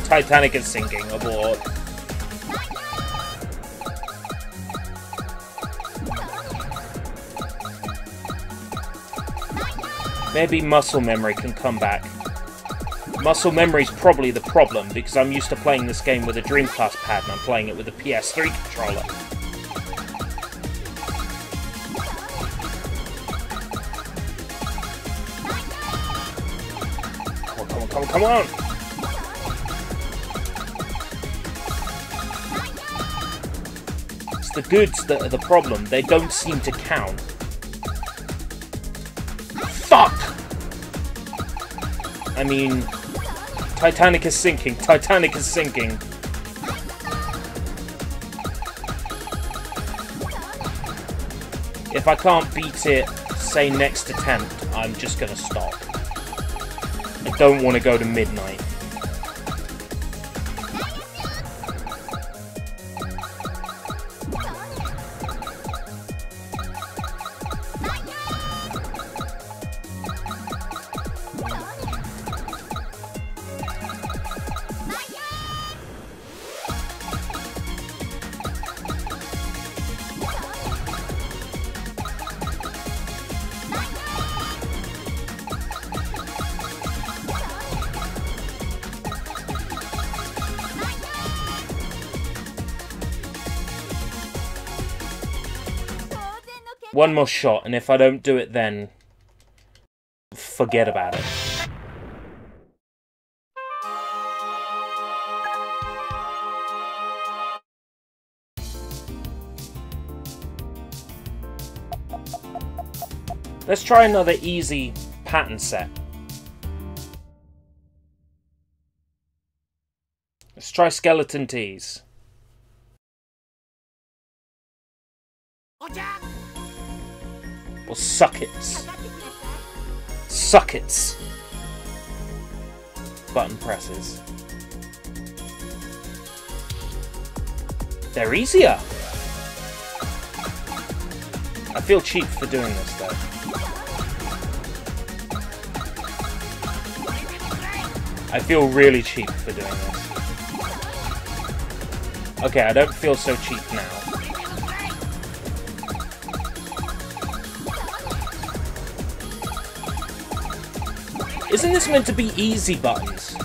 A: Titanic is sinking, aboard. Maybe muscle memory can come back. Muscle memory's probably the problem, because I'm used to playing this game with a Dreamcast pad and I'm playing it with a PS3 controller. Come on! It's the goods that are the problem. They don't seem to count. Fuck! I mean, Titanic is sinking. Titanic is sinking. If I can't beat it, say next attempt, I'm just gonna stop. I don't want to go to midnight. One more shot, and if I don't do it then, forget about it. Let's try another easy pattern set. Let's try skeleton tees. Or suckets. Suckets. Button presses. They're easier. I feel cheap for doing this though. I feel really cheap for doing this. Okay, I don't feel so cheap now. Isn't this meant to be easy buttons?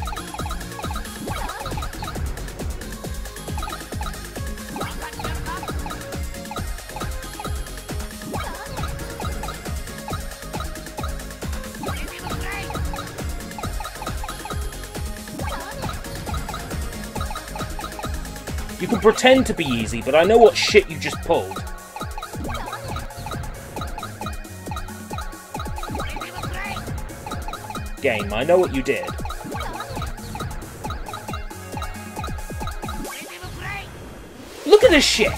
A: You can pretend to be easy, but I know what shit you just pulled. Game, I know what you did. Look at this shit!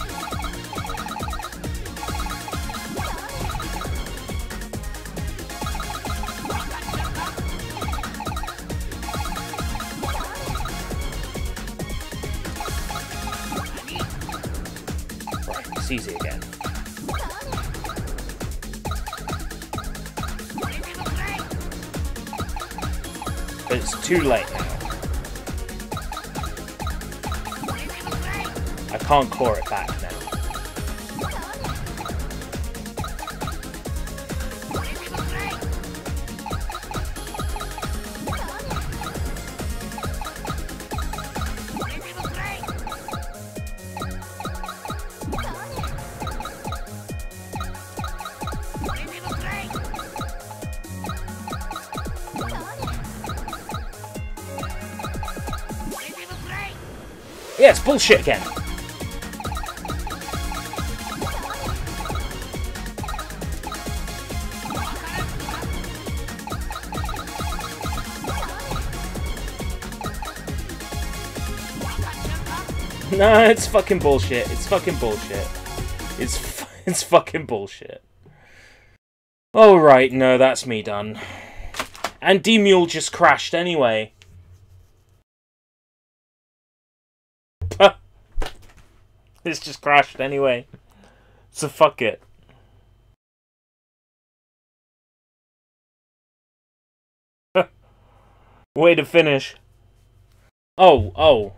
A: Right, it's easy again. But it's too late now. I can't claw it back now. Yeah, it's bullshit again. Nah, it's fucking bullshit. It's fucking bullshit. It's fucking bullshit. Oh, right, no, that's me done. And D-Mule just crashed anyway. It's just crashed anyway. So fuck it. Way to finish. Oh.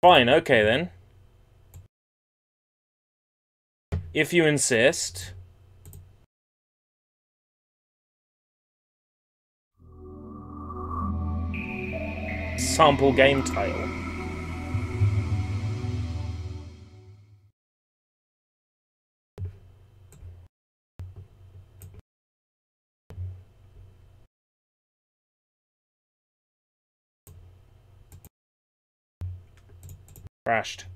A: Fine, okay then. If you insist. Sample game title. Crashed.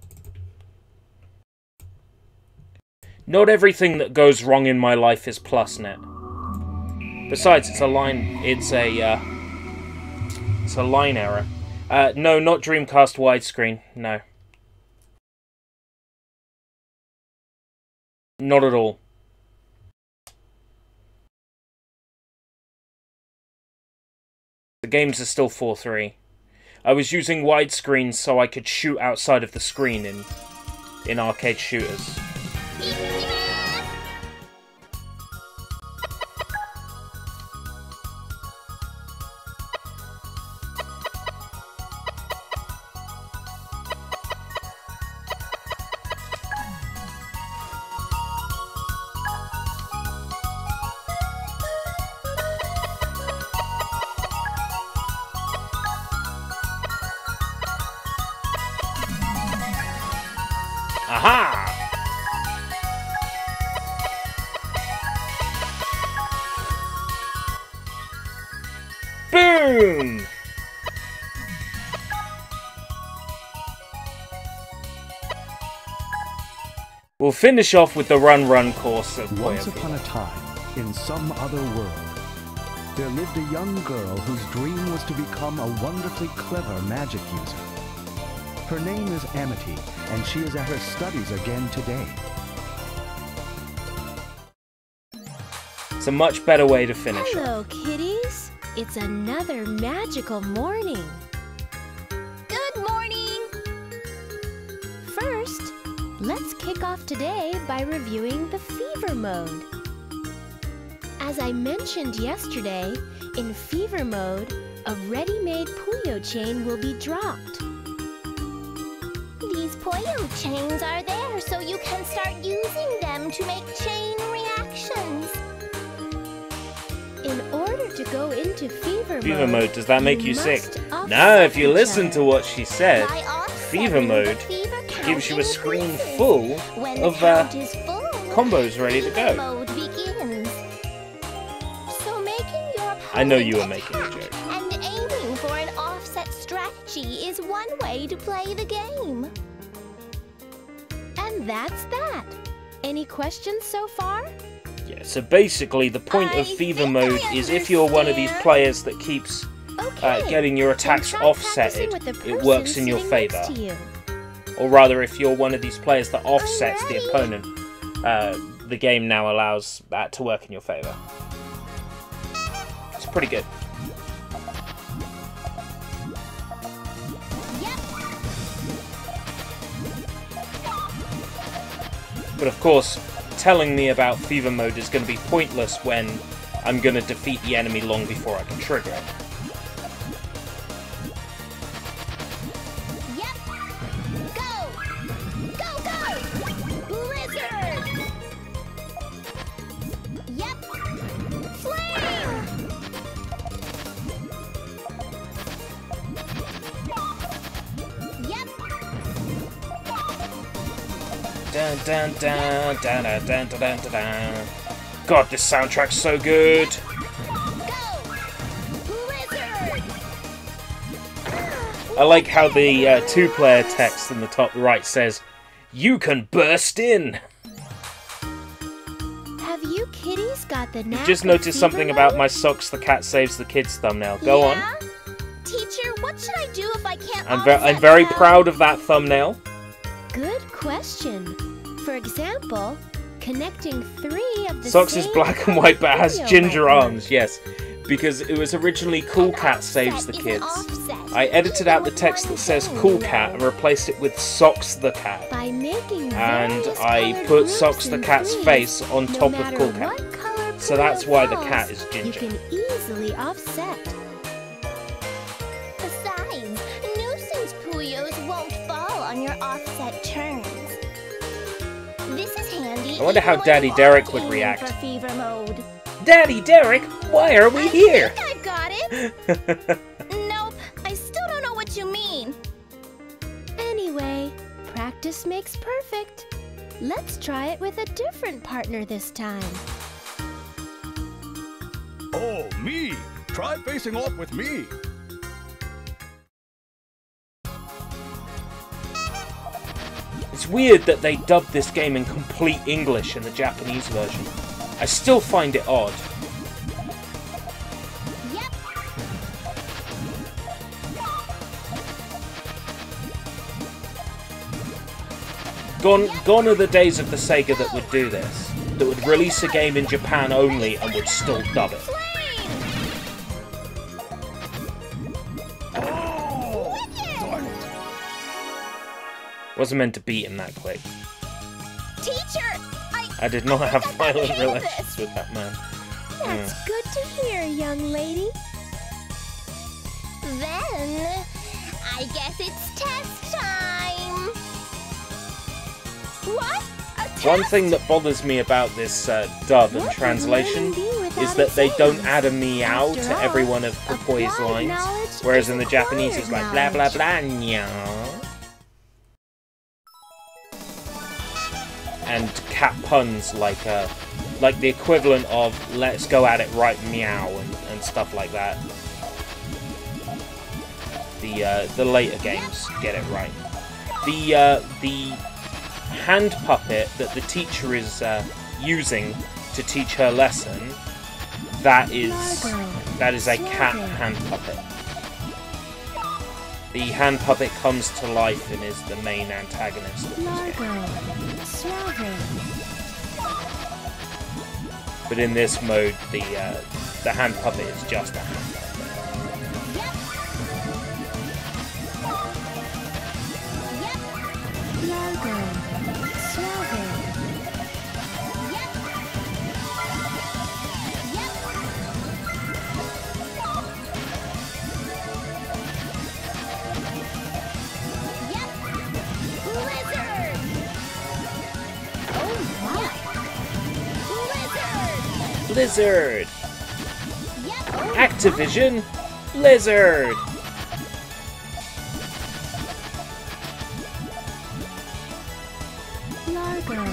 A: Not everything that goes wrong in my life is PlusNet. Besides, it's a line error. No, not Dreamcast widescreen. No. Not at all. The games are still 4:3. I was using widescreen so I could shoot outside of the screen in arcade shooters. Aha! We'll finish off with the run course of
C: Once
A: Puyo
C: upon a time, in some other world, there lived a young girl whose dream was to become a wonderfully clever magic user. Her name is Amity, and she is at her studies again today.
A: It's a much better way to finish.
D: Hello, kitties. It's another magical morning.
B: Good morning!
D: First, let's kick off today by reviewing the fever mode. As I mentioned yesterday, in fever mode, a ready-made Puyo chain will be dropped.
B: These Puyo chains are there so you can start using them to make chain reactions.
D: In order to go into
A: Fever mode, does that make you sick?
D: must
A: No, if
D: offset
A: you
D: each
A: listen
D: other.
A: to what she said,
B: By offsetting,
A: fever
B: the
A: mode
B: fever count
A: gives you a screen
B: increases.
A: full
B: When
A: of
B: the count is full,
A: combos ready to
B: fever
A: go.
B: mode begins. So making your
A: I know you were
B: opponent
A: making a
B: attack
A: joke.
B: and aiming for an offset strategy is one way to play the game.
D: And that's that. Any questions so far?
A: Yeah, so basically the point
B: I
A: of fever
B: think
A: mode
B: I
A: is if you're one of these
B: understand.
A: players that keeps
D: Okay.
A: getting your
D: then
A: attacks
D: try
A: offsetted,
D: practicing with the
A: it works
D: person
A: in your
D: sitting next
A: favor.
D: to you.
A: Or rather, if you're one of these players that offsets the
B: ready.
A: opponent, the game now allows that to work in your favor. It's pretty good.
B: Yep.
A: But of course, telling me about fever mode is going to be pointless when I'm going to defeat the enemy long before I can trigger it.
B: Yep. Go. Go, go. Blizzard. Yep. Flame. Yep.
A: Dun dun dun dun dun dun dun dun dun. God, this soundtrack's so good.
B: Go. Blizzard.
A: I like how the two-player text in the top right says, "You can burst in."
D: Have you kitties got the knack
A: Just
D: of
A: noticed
D: fever
A: something
D: mode?
A: about my socks. The cat saves the kids thumbnail. Go on.
B: Yeah? Teacher, what should I do if I can't
A: I'm
B: offset
A: very
B: well?
A: proud of that thumbnail.
D: Good question. For example, connecting 3 of the
A: Socks is
D: same
A: black and white but has
D: Puyo
A: ginger
D: might
A: arms. Yes, because it was originally Cool Cat saves the
B: Offset is
A: kids.
B: an offset,
A: I edited out the
B: even
A: text
B: with
A: that says
B: one
A: Cool
B: thing,
A: Cat
B: you
A: and
B: know.
A: replaced it with Socks the Cat.
D: By making
A: And
D: various
A: I
D: colored
A: put
D: groups
A: Socks the
D: in
A: Cat's
D: threes,
A: face on
D: no
A: top of
D: matter
A: Cool Cat.
D: what color
A: So that's
D: Puyo
A: why the
D: falls,
A: cat is ginger.
D: You can easily offset.
B: Besides, nuisance Puyos won't fall on your offset turns. This is handy.
A: I wonder how
B: even when
A: Daddy
B: you
A: Derek
B: aren't
A: would
B: aiming
A: react.
B: For fever mode.
A: Daddy Derek, why are we here?
B: I think I've got it. Nope, I still don't know what you mean.
D: Anyway, practice makes perfect. Let's try it with a different partner this time.
C: Oh, me! Try facing off with me!
A: It's weird that they dubbed this game in complete English in the Japanese version. I still find it odd.
B: Yep.
A: Gone are the days of the Sega that would do this. That would release a game in Japan only and would still dub it.
B: Flame.
C: Darn it!
A: Wasn't meant to beat him that quick.
B: Teacher,
A: I did not have
B: think I can
A: violent
B: handle
A: relations
B: this.
A: with that man.
D: That's good to hear, young lady.
B: Then, I guess it's test time. What? A test?
A: One thing that bothers me about this dub and
D: What would
A: translation
D: learning be without
A: is that they
D: its
A: don't
D: aims?
A: add a meow
D: After
A: to
D: all,
A: every one of Popoy's
D: applied
A: lines,
D: knowledge
A: whereas
D: is
A: in the Japanese it's like blah
D: acquired
A: blah
D: knowledge.
A: blah meow. And cat puns like the equivalent of let's go at it right meow and stuff like that. The later games get it right. The hand puppet that the teacher is using to teach her lesson, that is a cat hand puppet. The hand puppet comes to life and is the main antagonist of this game. But in this mode, the hand puppet is just a hand puppet. Blizzard! Activision Blizzard!
D: Largo.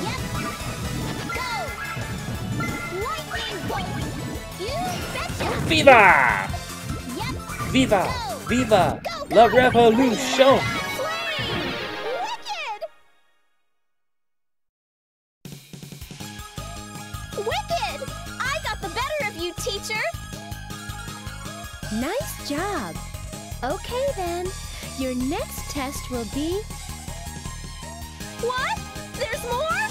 A: Viva! Viva! Viva! La Revolution!
B: Wicked! I got the better of you, teacher!
D: Nice job. Okay then, your next test will be...
B: What? There's more?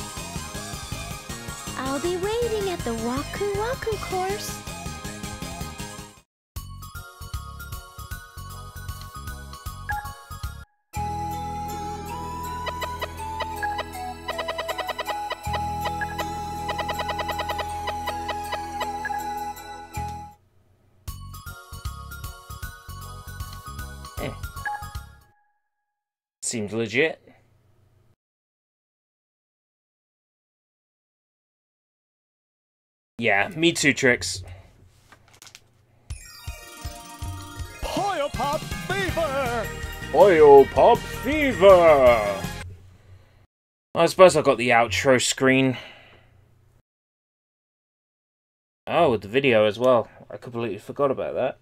D: I'll be waiting at the Waku Waku course.
A: Seems legit. Yeah, me too, Trix.
C: Puyo Pop Fever!
A: Puyo Pop Fever! I suppose I got the outro screen. Oh, with the video as well. I completely forgot about that.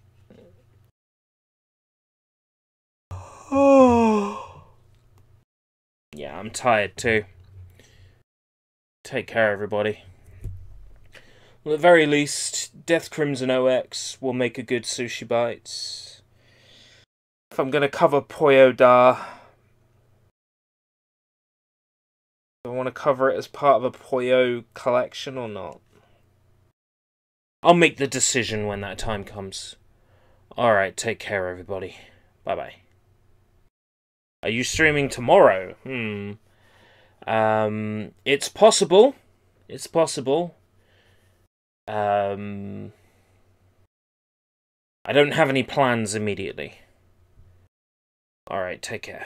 A: Oh. Yeah, I'm tired too. Take care, everybody. Well, at the very least, Death Crimson OX will make a good Sushi Bites. If I'm going to cover Puyo Da, do I want to cover it as part of a Puyo collection or not? I'll make the decision when that time comes. Alright, take care, everybody. Bye-bye. Are you streaming tomorrow? It's possible. It's possible. I don't have any plans immediately. Alright, take care.